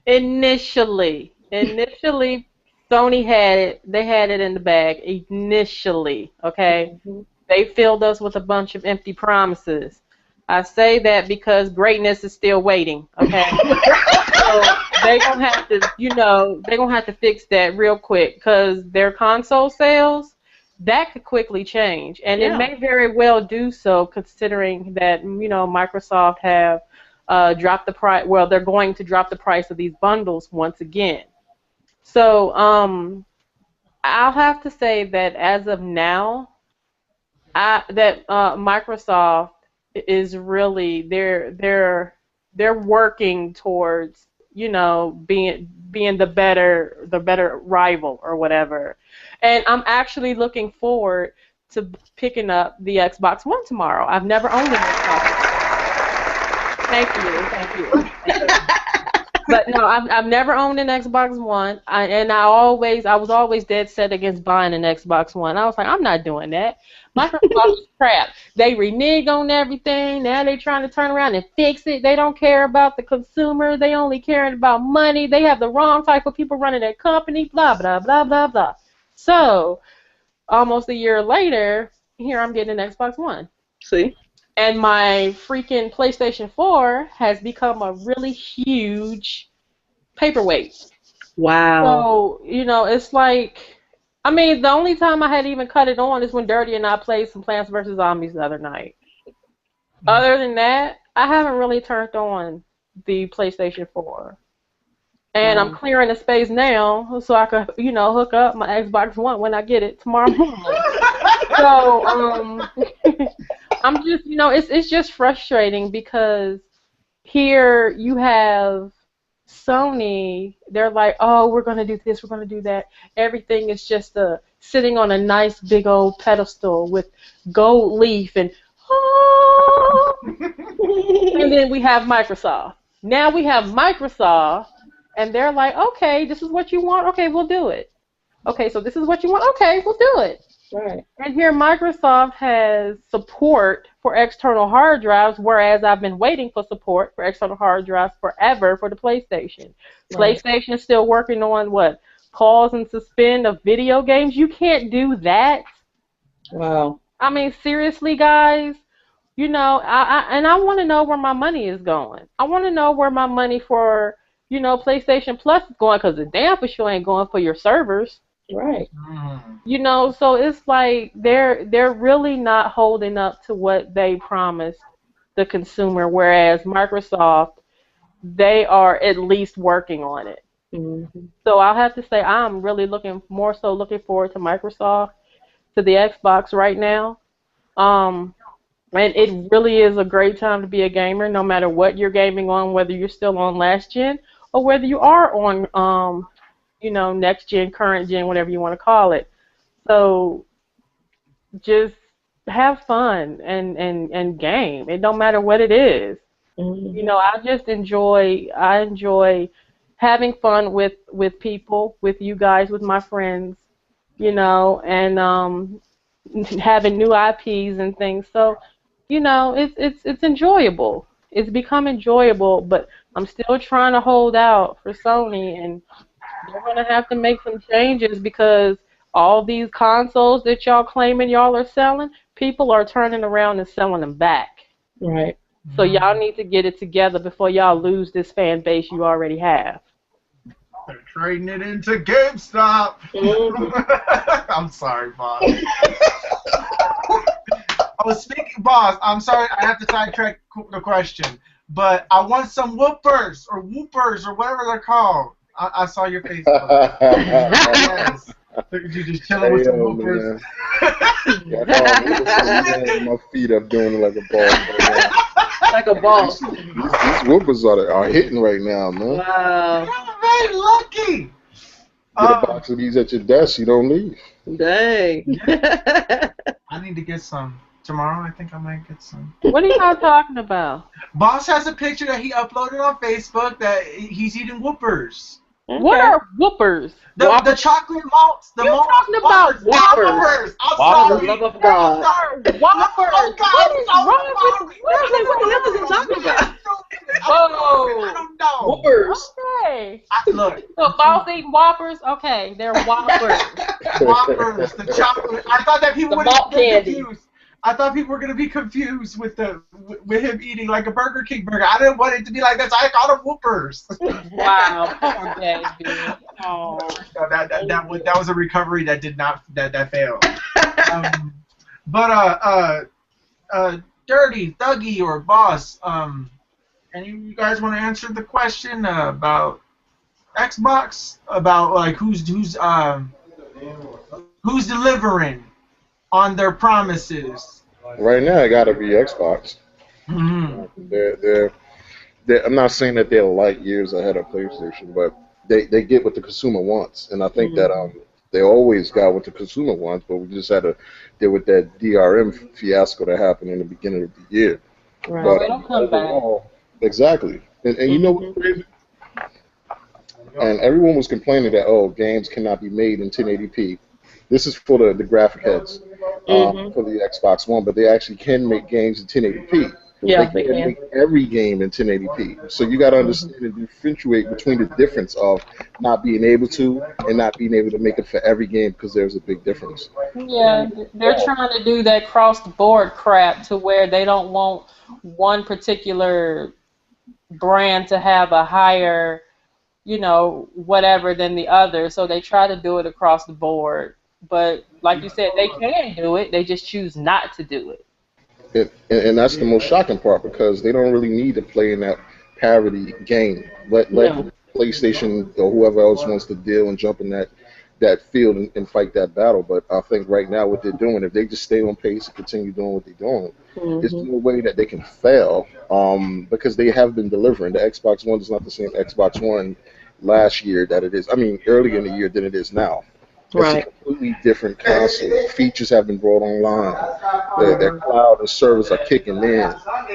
Initially, Sony had it. They had it in the bag initially. Okay, They filled us with a bunch of empty promises. I say that because greatness is still waiting. Okay, so they gonna have to, they gonna have to fix that real quick because their console sales, that could quickly change, and it may very well do so, considering that Microsoft have dropped the price. Well, they're going to drop the price of these bundles once again. So I'll have to say that as of now, Microsoft is really they're working towards being the better rival or whatever. And I'm actually looking forward to picking up the Xbox One tomorrow. I've never owned an Xbox. Thank you. But no, I've never owned an Xbox One, I was always dead set against buying an Xbox One. I was like, I'm not doing that. Microsoft is crap. They renege on everything. Now they're trying to turn around and fix it. They don't care about the consumer. They only caring about money. They have the wrong type of people running their company. Blah blah blah blah blah. So, almost a year later, here I'm getting an Xbox One. See? And my freaking PlayStation 4 has become a really huge paperweight. Wow. So, it's like, the only time I had even cut it on is when Dirty and I played some Plants vs. Zombies the other night. Other than that, I haven't really turned on the PlayStation 4. And I'm clearing the space now so I could, hook up my Xbox One when I get it tomorrow morning. So, I'm just, it's just frustrating because here you have Sony, they're like, oh, we're going to do this, we're going to do that. Everything is just sitting on a nice big old pedestal with gold leaf and, oh. And then we have Microsoft. Now we have Microsoft, and they're like, okay, this is what you want? Okay, we'll do it. Okay, so this is what you want? Okay, we'll do it. Right. And here Microsoft has support for external hard drives, whereas I've been waiting for support for external hard drives forever for the PlayStation. Right. PlayStation is still working on what? Pause and suspend of video games? You can't do that. Wow. I mean, seriously, guys? You know, I want to know where my money is going. I want to know where my money for, you know, PlayStation Plus is going, because the damn for sure ain't going for your servers. Right. You know, so it's like they're really not holding up to what they promised the consumer, whereas Microsoft, they are at least working on it. Mm-hmm. So I'll have to say I'm really looking forward to Microsoft, to the Xbox right now. And it really is a great time to be a gamer, no matter what you're gaming on, whether you're still on last gen or whether you are on, you know, next gen, current gen, whatever you want to call it. So just have fun and game. It don't matter what it is. Mm-hmm. You know, I enjoy having fun with people, with you guys, with my friends, you know, and having new IPs and things. So, you know, it's enjoyable. It's become enjoyable, but I'm still trying to hold out for Sony, and they're gonna have to make some changes, because all these consoles that y'all claiming y'all are selling, people are turning around and selling them back. Right. So y'all need to get it together before y'all lose this fan base you already have. They're trading it into GameStop. I'm sorry, Boss. I was speaking, Boss. I'm sorry, I have to sidetrack the question, but I want some whoopers or whatever they're called. I saw your face. Yes. You just chilling with some whoopers. My feet up doing it like a ball. Like a ball. These whoopers are hitting right now, man. Wow. You're very lucky. Get a box of these at your desk, you don't leave. Dang. I need to get some. Tomorrow, I think I might get some. What are y'all talking about? Boss has a picture that he uploaded on Facebook that he's eating whoopers. Okay. What are whoopers? The chocolate malts. The You're malts. talking about Whoppers. I'm Whoppers, sorry. love of God. Whoppers. Oh, God, What is wrong with What the hell is he talking about? I don't know. Whoopers. Okay. Look. So Bawse eating Whoppers? Okay, they're Whoppers. Whoppers, the chocolate. I thought that people The would malt be candy. confused. I thought people were gonna be confused with him eating like a Burger King burger. I didn't want it to be like that, so I called them whoopers. Wow, poor baby. Oh. No, that was a recovery that did not that failed. Dirty, Thuggy, or Boss, any of you guys want to answer the question about Xbox, about like who's delivering on their promises? Right now, it got to be Xbox. Mm-hmm. They're I'm not saying that they're light years ahead of PlayStation, but they get what the consumer wants, and I think that they always got what the consumer wants, but we just had to deal with that DRM fiasco that happened in the beginning of the year. Right. But They don't come back. exactly, and you know what's crazy? And everyone was complaining that games cannot be made in 1080p. This is for the graphic heads for the Xbox One, but they actually can make games in 1080p. Yeah, they can make every game in 1080p. So you got to understand and differentiate between the difference of not being able to and not being able to make it for every game, because there's a big difference. Yeah, they're trying to do that cross-the-board crap to where they don't want one particular brand to have a higher, you know, whatever than the other. So they try to do it across the board. But like you said, they can do it. They just choose not to do it. And that's the most shocking part, because they don't really need to play in that parody game. Let PlayStation or whoever else wants to deal and jump in that that field and fight that battle. But I think right now what they're doing, if they just stay on pace and continue doing what they're doing, there's no way that they can fail, because they have been delivering. The Xbox One is not the same Xbox One last year that it is. I mean, earlier in the year than it is now. It's a Right. completely different console. Features have been brought online. Their cloud and servers are kicking in.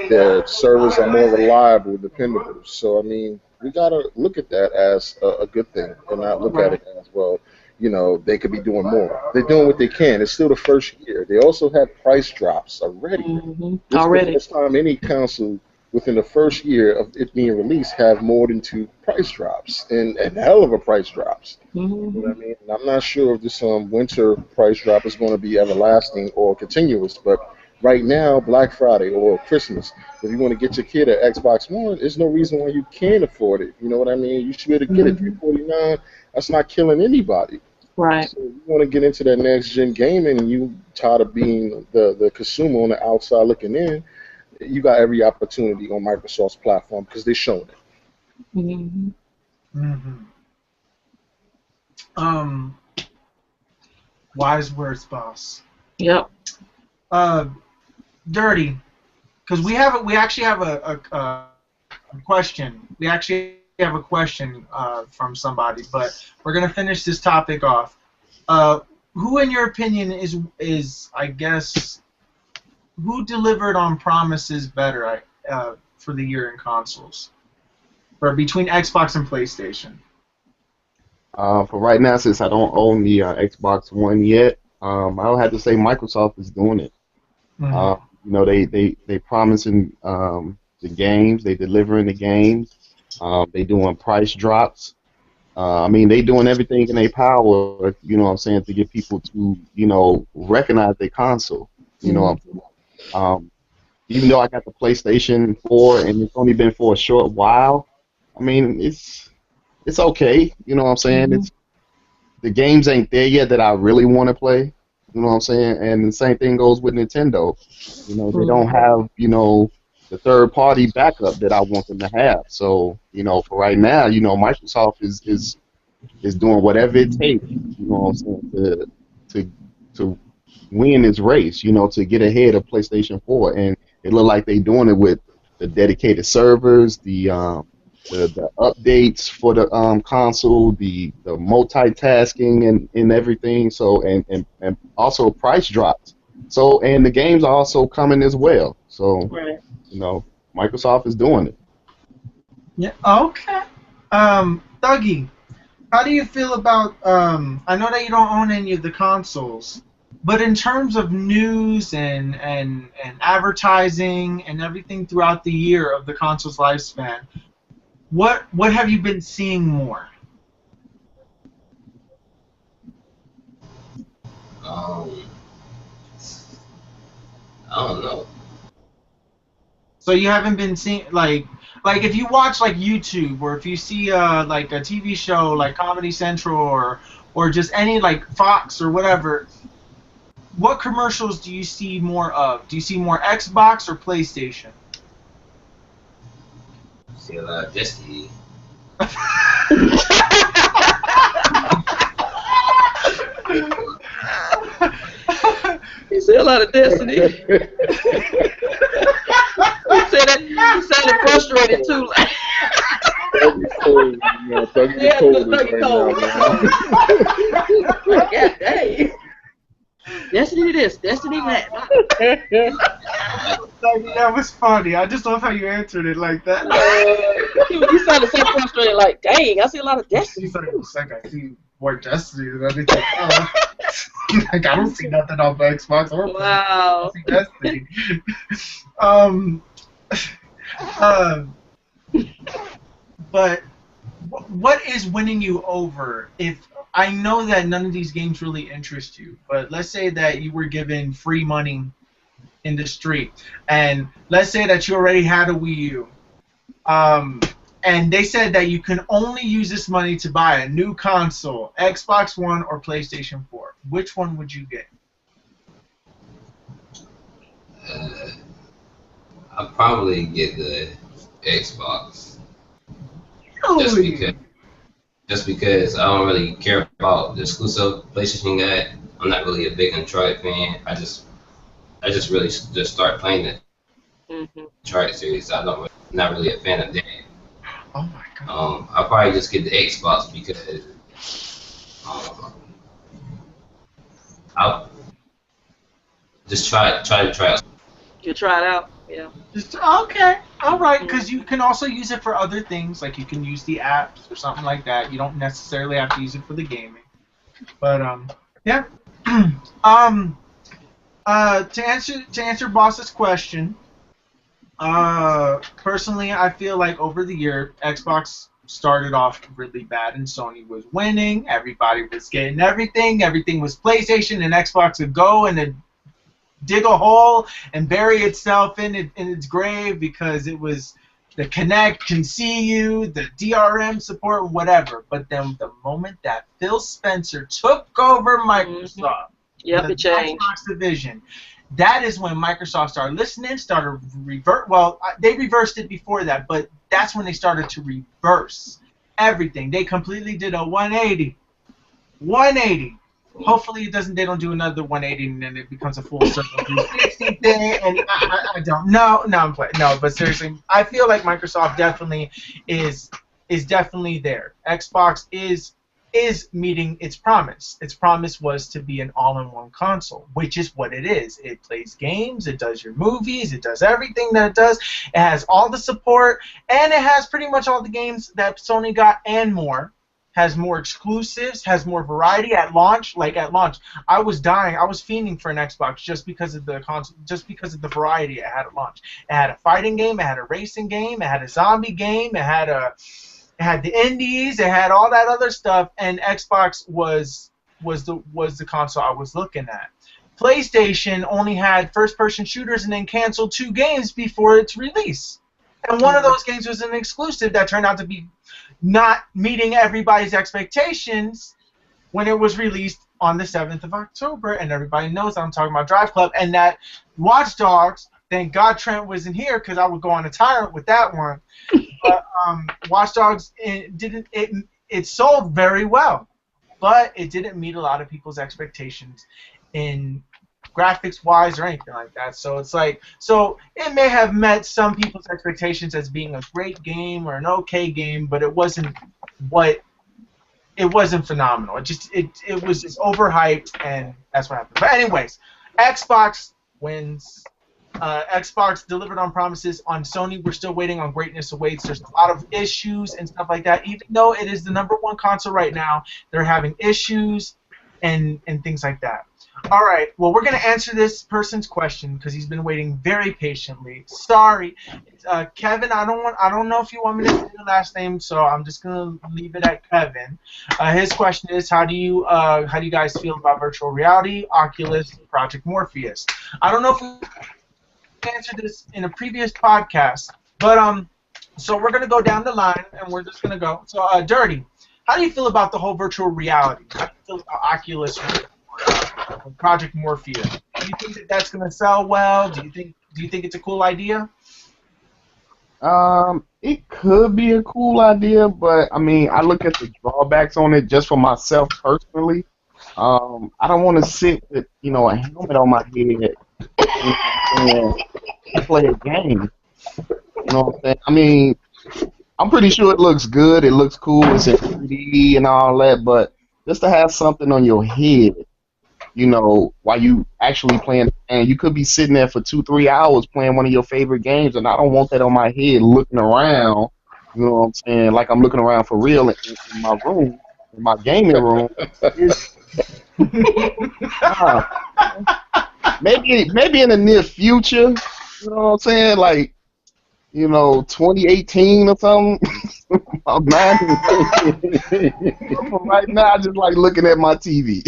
Their servers are more reliable, dependable. So, I mean, we got to look at that as a good thing and not look at Right. it as, well, they could be doing more. They're doing what they can. It's still the first year. They also had price drops already. This is the Already. first time any console within the first year of it being released have more than 2 price drops and hell of a price drops. You know what I mean? And I'm not sure if this winter price drop is going to be everlasting or continuous, but right now, Black Friday or Christmas, if you want to get your kid an Xbox One, there's no reason why you can't afford it. You know what I mean? You should be able to get it $349. That's not killing anybody. Right. So if you want to get into that next gen gaming and you tired of being the consumer on the outside looking in, you got every opportunity on Microsoft's platform because they're showing it. Wise words, boss. Yep. Dirty, because we actually have a question. We actually have a question from somebody, but we're gonna finish this topic off. Who, in your opinion, is I guess who delivered on promises better for the year in consoles, or between Xbox and PlayStation? For right now, since I don't own the Xbox One yet, I'll have to say Microsoft is doing it. They promising the games, they delivering the games, they doing price drops. I mean, they doing everything in their power, what I'm saying, to get people to, recognize their console. Even though I got the PlayStation 4 and it's only been for a short while, I mean, it's okay. You know what I'm saying? The games ain't there yet that I really want to play. You know what I'm saying? And the same thing goes with Nintendo. They don't have, the third party backup that I want them to have. So, for right now, Microsoft is doing whatever it takes, what I'm saying, to win this race, to get ahead of PlayStation 4. And it look like they doing it with the dedicated servers, the updates for the console, the multitasking and everything. So and also price drops. So and the games are also coming as well. So Microsoft is doing it. Yeah. Okay. Thuggy, how do you feel about? I know that you don't own any of the consoles, but in terms of news and advertising and everything throughout the year of the console's lifespan, what have you been seeing more? I don't know. So you haven't been seeing like if you watch like YouTube or if you see like a TV show like Comedy Central or just any like Fox or whatever, what commercials do you see more of? Do you see more Xbox or PlayStation? See a lot of Destiny. He said a lot of Destiny. He sounded frustrated too. Thuggy cold right now, man. God dang. Destiny this, Destiny that. That was funny. I just love how you answered it like that. You sounded so frustrated, like, dang, I see a lot of Destiny. He's like, I see more Destiny than anything else. Like, I don't see nothing on the Xbox or Wow. I see Destiny. But what is winning you over? If I know that none of these games really interest you, but let's say that you were given free money in the street, and let's say that you already had a Wii U, and they said that you can only use this money to buy a new console, Xbox One or PlayStation 4. Which one would you get? I'll probably get the Xbox. Really? just because I don't really care about the exclusive PlayStation got. I'm not really a big Uncharted fan. I just really just start playing the Uncharted series. Not really a fan of that. Oh my god. I'll probably just get the Xbox because I'll just try out. You try it out, yeah. Okay, all right, because you can also use it for other things, like you can use the apps or something like that. You don't necessarily have to use it for the gaming. But yeah. To answer Boss's question, personally, I feel like over the year, Xbox started off really bad and Sony was winning. Everybody was getting everything. Everything was PlayStation, and Xbox would go and then dig a hole and bury itself in its grave because it was the Kinect can see you, the DRM support, whatever. But then the moment that Phil Spencer took over Microsoft, Yep, the it changed. Xbox division, that is when Microsoft started listening, started revert. Well, they reversed it before that, but that's when they started to reverse everything. They completely did a 180. 180. Hopefully they don't do another 180 and then it becomes a full circle 360 thing. And I don't know. No, I'm playing. No, but seriously, I feel like Microsoft definitely is definitely there. Xbox is meeting its promise. Its promise was to be an all-in-one console, which is what it is. It plays games, it does your movies, it does everything that it does. It has all the support, and it has pretty much all the games that Sony got and more. Has more exclusives, has more variety at launch. Like at launch, I was dying. I was fiending for an Xbox just because of the console, just because of the variety it had at launch. It had a fighting game, it had a racing game, it had a zombie game, it had the indies, it had all that other stuff, and Xbox was the console I was looking at. PlayStation only had first-person shooters and then canceled 2 games before its release. And one of those games was an exclusive that turned out to be not meeting everybody's expectations when it was released on the 7th of October. And everybody knows I'm talking about Drive Club. And that Watch Dogs, thank God Trent wasn't here because I would go on a tyrant with that one. But Watch Dogs, it sold very well. But it didn't meet a lot of people's expectations in graphics-wise or anything like that. So it's like, so it may have met some people's expectations as being a great game or an okay game, but it wasn't phenomenal. It was just overhyped, and that's what happened. But anyways, Xbox wins. Xbox delivered on promises. On Sony, we're still waiting on greatness awaits. There's a lot of issues and stuff like that. Even though it is the #1 console right now, they're having issues and things like that. All right. Well, we're going to answer this person's question because he's been waiting very patiently. Sorry, Kevin. I don't know if you want me to say your last name, so I'm just going to leave it at Kevin. His question is, how do you guys feel about virtual reality, Oculus, Project Morpheus? I don't know if we answered this in a previous podcast, but so we're going to go down the line and we're just going to go. So, Dirty, how do you feel about the whole virtual reality? How do you feel about Oculus? Project Morpheus. Do you think that that's going to sell well? Do you think it's a cool idea? It could be a cool idea, but I mean, I look at the drawbacks on it just for myself personally. I don't want to sit with a helmet on my head and play a game. You know what I'm saying? I mean, I'm pretty sure it looks good. It looks cool. It's in 3D and all that, but just to have something on your head, while you actually playing the game. You could be sitting there for 2-3 hours playing one of your favorite games, and I don't want that on my head looking around, you know what I'm saying, like I'm looking around for real in my room, in my gaming room. Maybe in the near future, you know what I'm saying, like, 2018 or something. Right now, I just like looking at my TV.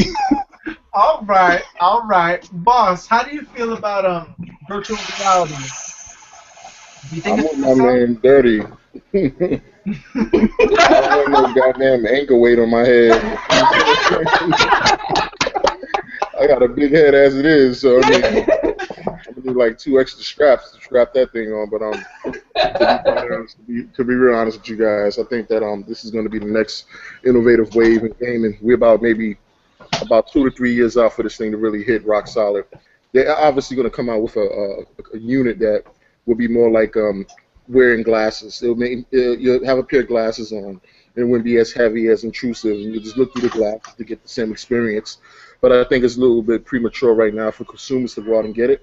All right. Boss, how do you feel about virtual reality? Do you think I want my man dirty. I don't want no goddamn ankle weight on my head. I got a big head as it is, so I mean, I'm gonna need like 2 extra straps to strap that thing on. But To be real honest with you guys, I think that this is going to be the next innovative wave in gaming. We're about 2 to 3 years out for this thing to really hit rock solid. They're obviously going to come out with a unit that will be more like wearing glasses. You'll have a pair of glasses on. It wouldn't be as heavy, as intrusive, and you just look through the glasses to get the same experience. But I think it's a little bit premature right now for consumers to go out and get it.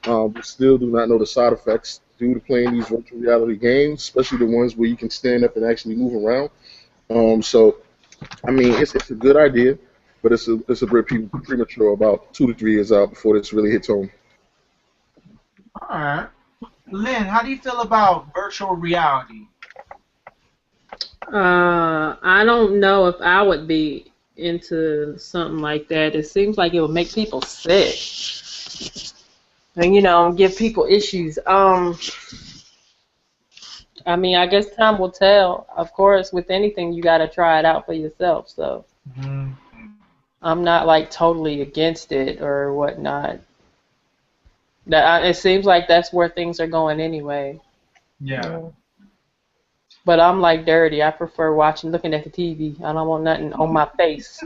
We still do not know the side effects due to playing these virtual reality games, especially the ones where you can stand up and actually move around. So, I mean, it's a good idea, but it's a bit premature, about 2 to 3 years out before this really hits home. All right. Lynn, how do you feel about virtual reality? I don't know if I would be into something like that. It seems like it would make people sick. And, you know, give people issues. I mean, I guess time will tell. Of course, with anything, you got to try it out for yourself. So I'm not, like, totally against it or whatnot. It seems like that's where things are going anyway. Yeah. But I'm like dirty. I prefer looking at the TV. I don't want nothing on my face.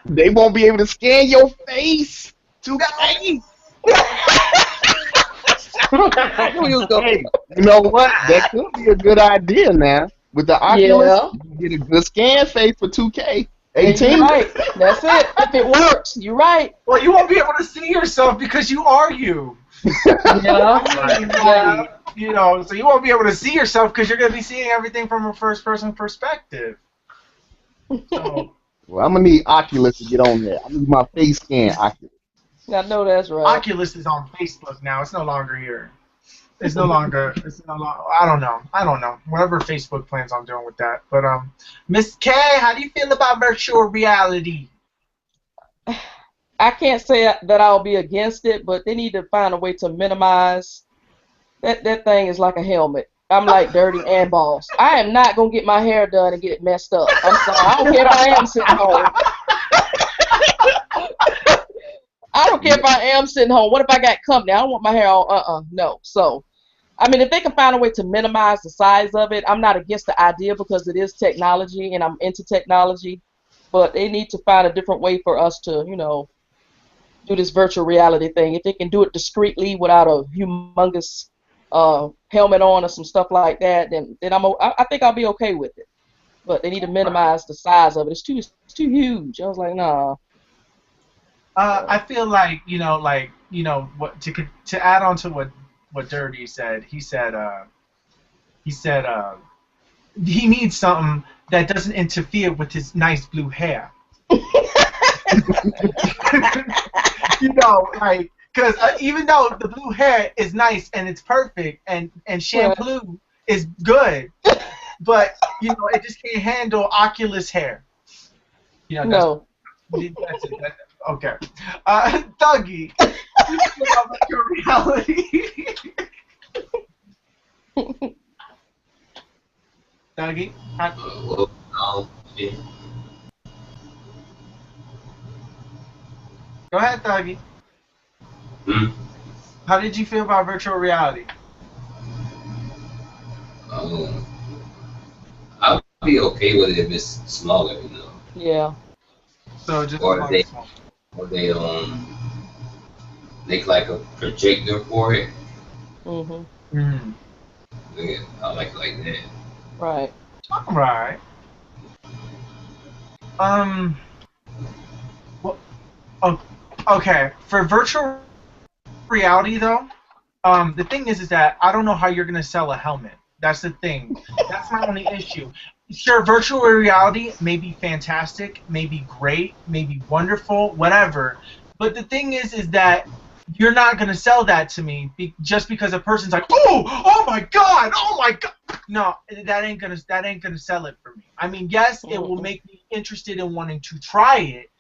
They won't be able to scan your face. 2K. Hey, you know what? That could be a good idea now. With the Oculus, you get a good scan face for 2K. 18. You're right. That's it. If it works, you're right. Well, you won't be able to see yourself because you are you. Yeah. You know, so you won't be able to see yourself because you're going to be seeing everything from a first-person perspective. So. Well, I'm going to need Oculus to get on there. I need my face scan Oculus. I know that's right. Oculus is on Facebook now. It's no longer here. It's no longer. I don't know. Whatever Facebook plans on doing with that. But Ms.K, how do you feel about virtual reality? I can't say that I'll be against it, but they need to find a way to minimize. That thing is like a helmet. I'm like dirty and Bawse. I am not gonna get my hair done and get it messed up. I'm sorry. I don't care if I am sitting home. I don't care if I am sitting home. What if I got company? I don't want my hair all no. So, I mean, if they can find a way to minimize the size of it, I'm not against the idea because it is technology and I'm into technology. But they need to find a different way for us to, you know, do this virtual reality thing. If they can do it discreetly without a humongous helmet on or some stuff like that, then I think I'll be okay with it. But they need to minimize the size of it. It's too huge. I was like, nah. I feel like what to add on to what Dirty said. He said he needs something that doesn't interfere with his nice blue hair. You know, like, because even though the blue hair is nice and it's perfect and shampoo is good, but you know it just can't handle Oculus hair. You know, that's it. Okay. Thuggy, your reality. Thuggy? Yeah. Go ahead, Thuggy. How did you feel about virtual reality? I'll be okay with it if it's smaller, you know. Yeah. So just or they make like a projector for it. Yeah, I like that. Right. All right. Well, okay. For virtual reality, though, the thing is that I don't know how you're gonna sell a helmet. That's the thing. That's my only issue. Sure, virtual reality may be fantastic, may be great, may be wonderful, whatever. But the thing is that you're not gonna sell that to me just because a person's like, oh my god. No, that ain't gonna sell it for me. I mean, yes, it will make me interested in wanting to try it.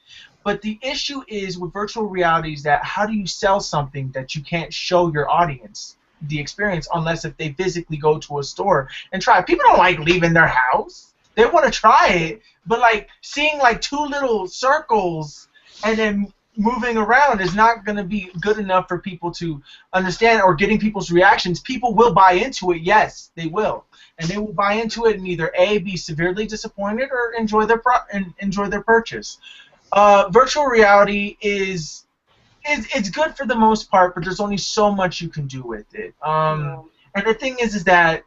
But the issue is with virtual reality is that how do you sell something that you can't show your audience the experience unless if they physically go to a store and try it? People don't like leaving their house. They want to try it, but like seeing like two little circles and then moving around is not going to be good enough for people to understand, or getting people's reactions. People will buy into it, yes, they will, and they will buy into it and either A, be severely disappointed, or enjoy their purchase. Virtual reality is it's good for the most part, but there's only so much you can do with it. And the thing is that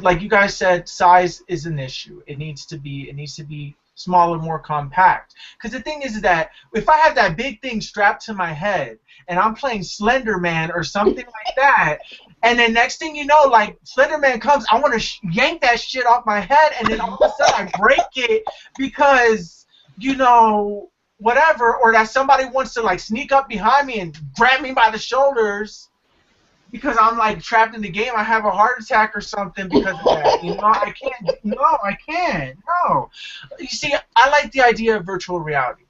like you guys said, size is an issue. It needs to be smaller, more compact. Because the thing is that if I have that big thing strapped to my head and I'm playing Slender Man or something like that, and then next thing you know, like Slender Man comes, I want to yank that shit off my head, and then all of a sudden I break it because, you know, whatever, or that somebody wants to like sneak up behind me and grab me by the shoulders because I'm like trapped in the game. I have a heart attack or something because of that. You know, I can't. No, I can't. No. You see, I like the idea of virtual reality.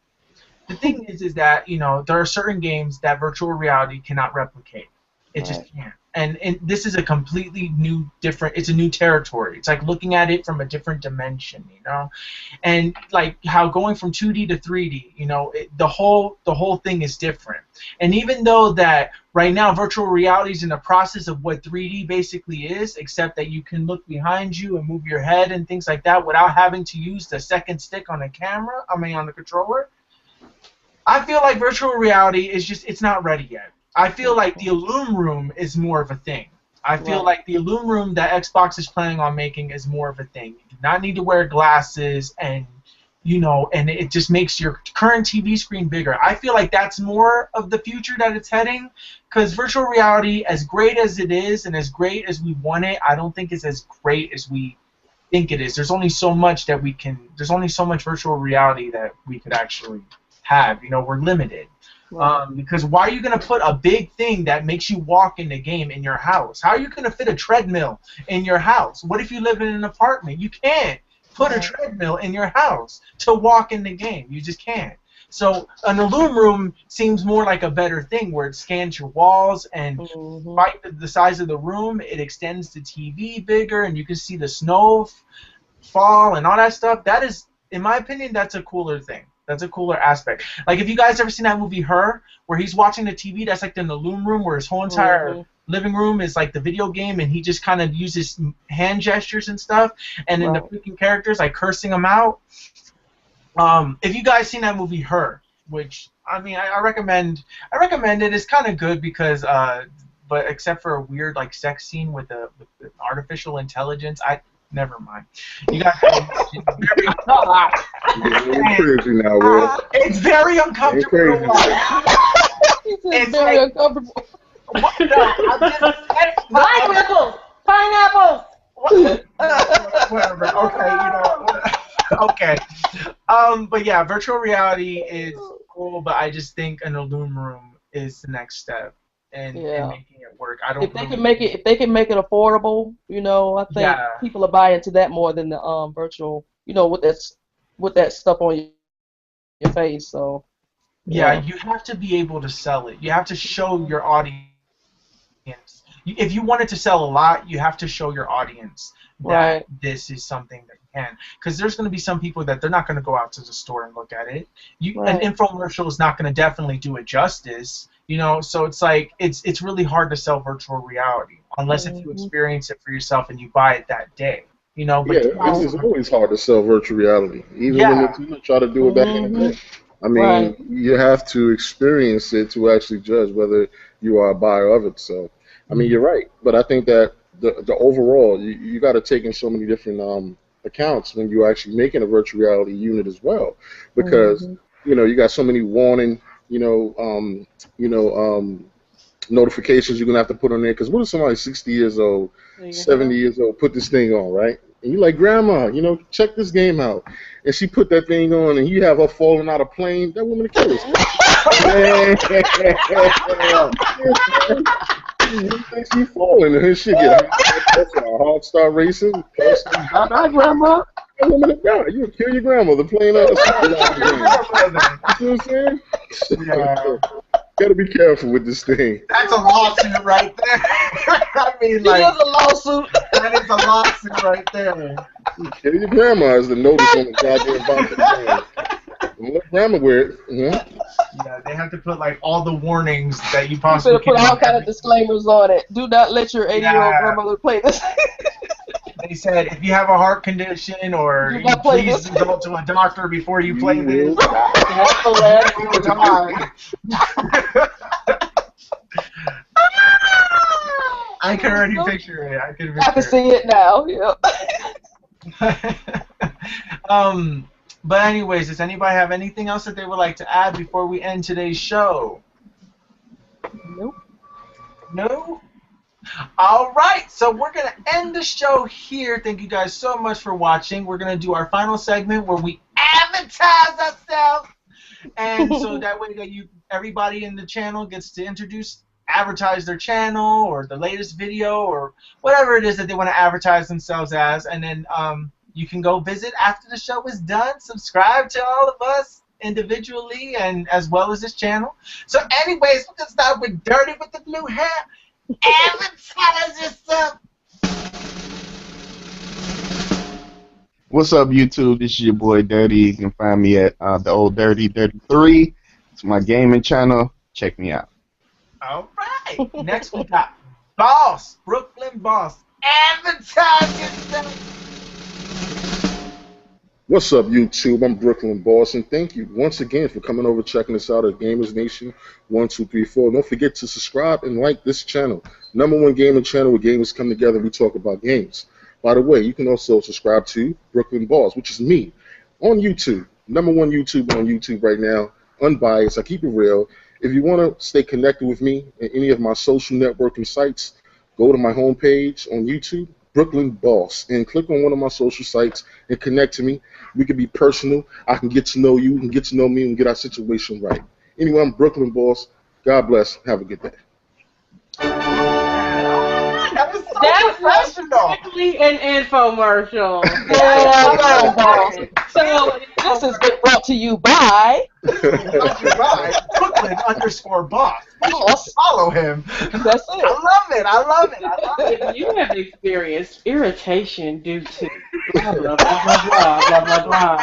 The thing is that, you know, there are certain games that virtual reality cannot replicate. It just can't. And this is a completely new, different. It's a new territory. It's like looking at it from a different dimension, you know. And like how going from 2D to 3D, you know, the whole thing is different. And even though that right now virtual reality is in the process of what 3D basically is, except that you can look behind you and move your head and things like that without having to use the second stick on the camera. I mean, on the controller. I feel like virtual reality is just, it's not ready yet. I feel like the Illume Room is more of a thing. I feel like the Illume Room that Xbox is planning on making is more of a thing. You do not need to wear glasses, and you know, and it just makes your current TV screen bigger. I feel like that's more of the future that it's heading, because virtual reality, as great as it is and as great as we want it, I don't think it's as great as we think it is. There's only so much that we can. There's only so much virtual reality that we could actually have. You know, we're limited. Because why are you going to put a big thing that makes you walk in the game in your house? How are you going to fit a treadmill in your house? What if you live in an apartment? You can't put a treadmill in your house to walk in the game. You just can't. So an Illume Room seems more like a better thing, where it scans your walls and by the size of the room, it extends the TV bigger and you can see the snow fall and all that stuff. That is, in my opinion, that's a cooler thing. That's a cooler aspect. Like, if you guys ever seen that movie Her, where he's watching the TV, that's like in the Illume Room, where his whole entire living room is like the video game, and he just kind of uses hand gestures and stuff, and then the freaking characters like cursing him out. If you guys seen that movie Her, which I mean, I recommend it. It's kind of good because, but except for a weird like sex scene with the artificial intelligence, never mind. You guys have it's very uncomfortable. It's very uncomfortable. Pineapples. Whatever. Okay, you know. Okay. But yeah, virtual reality is cool, but I just think an Illume Room is the next step. And making it work. I don't. If they can make it affordable, you know, I think people are buying into that more than the virtual, you know, with that stuff on your face. So yeah, you have to be able to sell it. You have to show your audience. If you wanted to sell a lot, you have to show your audience that this is something that you can. Because there's going to be some people that they're not going to go out to the store and look at it. An infomercial is not going to definitely do it justice. You know, so it's like it's really hard to sell virtual reality unless if you experience it for yourself and you buy it that day. You know, but it's always hard to sell virtual reality, even when they try to do it back in the day. I mean, you have to experience it to actually judge whether you are a buyer of it. So, I mean, you're right, but I think that the overall, you got to take in so many different accounts when you're actually making a virtual reality unit as well, because you know, you got so many warning. Notifications you're gonna have to put on there. Because what if somebody 60 years old, 70 years old, put this thing on, right? And you're like, Grandma, you know, check this game out. And she put that thing on, and you have her falling out of plane. That woman will kill us. She's falling, and her shit get heart start racing. Bye, Grandma. That woman will die. You would kill your grandmother playing out the game. You know what I'm saying? Yeah. Gotta be careful with this thing. That's a lawsuit right there. I mean, like, it is a lawsuit. That is a lawsuit right there. You kill your grandma is the notice on the goddamn box of the game. Don't let grandma wear it. Yeah, they have to put like all the warnings that you You possibly better put can. all kind of disclaimers on it. Do not let your 80-year-old Yeah. grandmother play this. They said if you have a heart condition or Do you not play please this. consult to a doctor before you play You this. will That's hilarious. You will die. I can already picture it. I can I can picture see it now. Yep. it. But anyways, does anybody have anything else that they would like to add before we end today's show? Nope. No? All right, so we're going to end the show here. Thank you guys so much for watching. We're going to do our final segment where we advertise ourselves. And so that way that everybody in the channel gets to advertise their channel or the latest video or whatever it is that they want to advertise themselves as. And then you can go visit after the show is done. Subscribe to all of us individually and as well as this channel. So anyways, we're going to start with Dirty with the blue hair. Advertise yourself. What's up, YouTube? This is your boy Dirty. You can find me at the old Dirty 33. It's my gaming channel. Check me out. All right. Next we got Bawse, Brooklyn Bawse. Advertise yourself. What's up, YouTube? I'm Brooklyn Bawse, and thank you once again for coming over checking us out at Gamers Nation 1234. Don't forget to subscribe and like this channel. #1 gaming channel where gamers come together and we talk about games. By the way, you can also subscribe to Brooklyn Bawse, which is me, on YouTube. #1 YouTuber on YouTube right now. Unbiased. I keep it real. If you want to stay connected with me in any of my social networking sites, go to my homepage on YouTube, Brooklyn Bawse, and click on one of my social sites and connect to me. We can be personal. I can get to know you, you can get to know me, and get our situation right. Anyway, I'm Brooklyn Bawse. God bless. Have a good day. That was so That's professional. strictly an infomercial. Yeah, Bawse. So this has been brought to you by Right. Brooklyn_Bawse. Bawse. Follow him. That's it. I love it. I love it. I love it. If you have experienced irritation due to blah, blah, blah, blah, blah, blah, blah,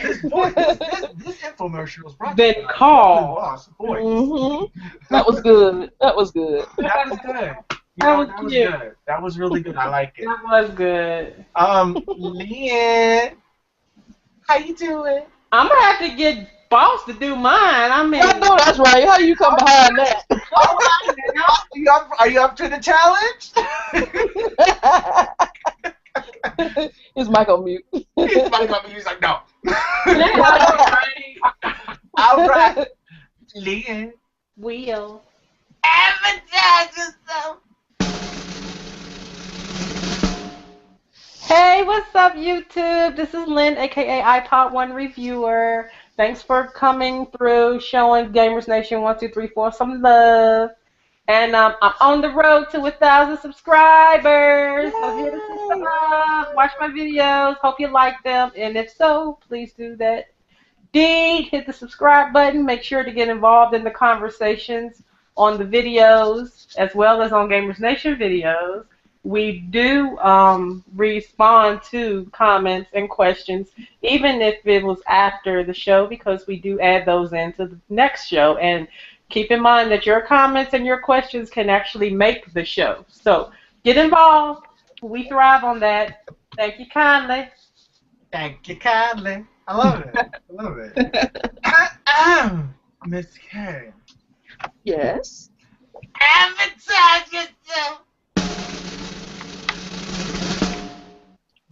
This infomercial is brought to then you by call. Bawse voice. That was good. That was good. That was good. That was That was cute. good. That was really good. I like it. That was good. Lynn, how you doing? I'm gonna have to get Bawse to do mine. I mean, I know that's right. How you come behind that? All right, now. Are you up to the challenge? His mic on mute. He's like, no. All right, Lynn. Will. Advertise yourself. Hey, what's up, YouTube? This is Lynn, aka iPod One Reviewer. Thanks for coming through, showing Gamers Nation 1234 some love. And I'm on the road to 1,000 subscribers. So hit us up, watch my videos. Hope you like them, and if so, please do that. Hit the subscribe button. Make sure to get involved in the conversations on the videos as well as on Gamers Nation videos. We do respond to comments and questions, even if it was after the show, because we do add those into the next show. And keep in mind that your comments and your questions can actually make the show. So get involved. We thrive on that. Thank you kindly. Thank you kindly. I love it. I love it. Ms.K. Yes. Advertise yourself.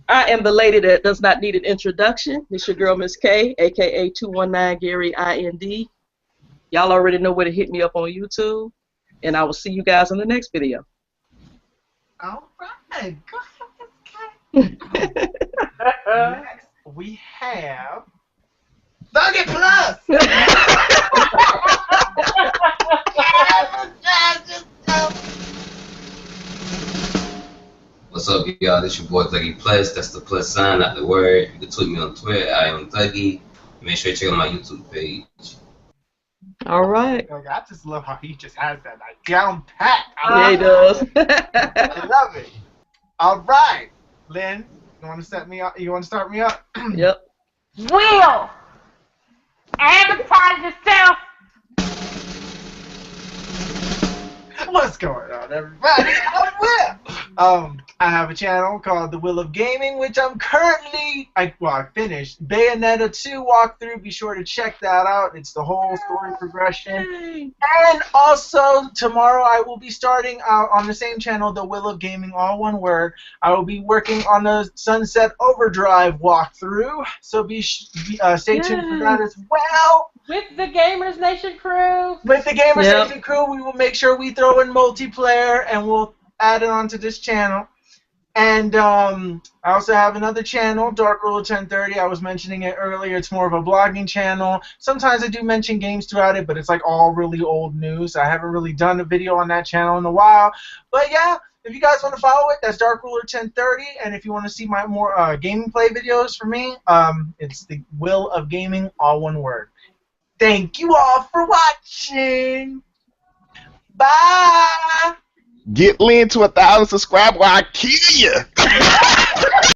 I am the lady that does not need an introduction. It's your girl, Ms.K, aka 219 Gary IND. Y'all already know where to hit me up on YouTube, and I will see you guys in the next video. All right. Go ahead, Ms.K. Next, we have Thuggy Plus. Advertise yourself. What's up, y'all? This your boy Thuggy Plus. That's the plus sign, not the word. You can tweet me on Twitter. I am Thuggy. Make sure you check out my YouTube page. All right. I just love how he just has that like down pat. Yeah, he does. I love it. All right, Lynn, you want to set me up? You want to start me up? Yep. Will. Advertise yourself. What's going on, everybody? I'm Will. I have a channel called The Will of Gaming, which I'm currently, I finished Bayonetta 2 walkthrough. Be sure to check that out. It's the whole story progression. And also, tomorrow I will be starting out on the same channel, The Will of Gaming, all one word. I will be working on the Sunset Overdrive walkthrough, so stay tuned for that as well. With the Gamers Nation crew. With the Gamers Nation crew, we will make sure we throw in multiplayer, and we'll add it onto this channel. And I also have another channel, Dark Ruler 1030. I was mentioning it earlier. It's more of a blogging channel. Sometimes I do mention games throughout it, but it's like all really old news. I haven't really done a video on that channel in a while. But yeah, if you guys want to follow it, that's Dark Ruler 1030. And if you want to see my more gaming play videos for me, it's The Will of Gaming, all one word. Thank you all for watching. Bye. Get Lynn to 1,000 subscribers or I kill you.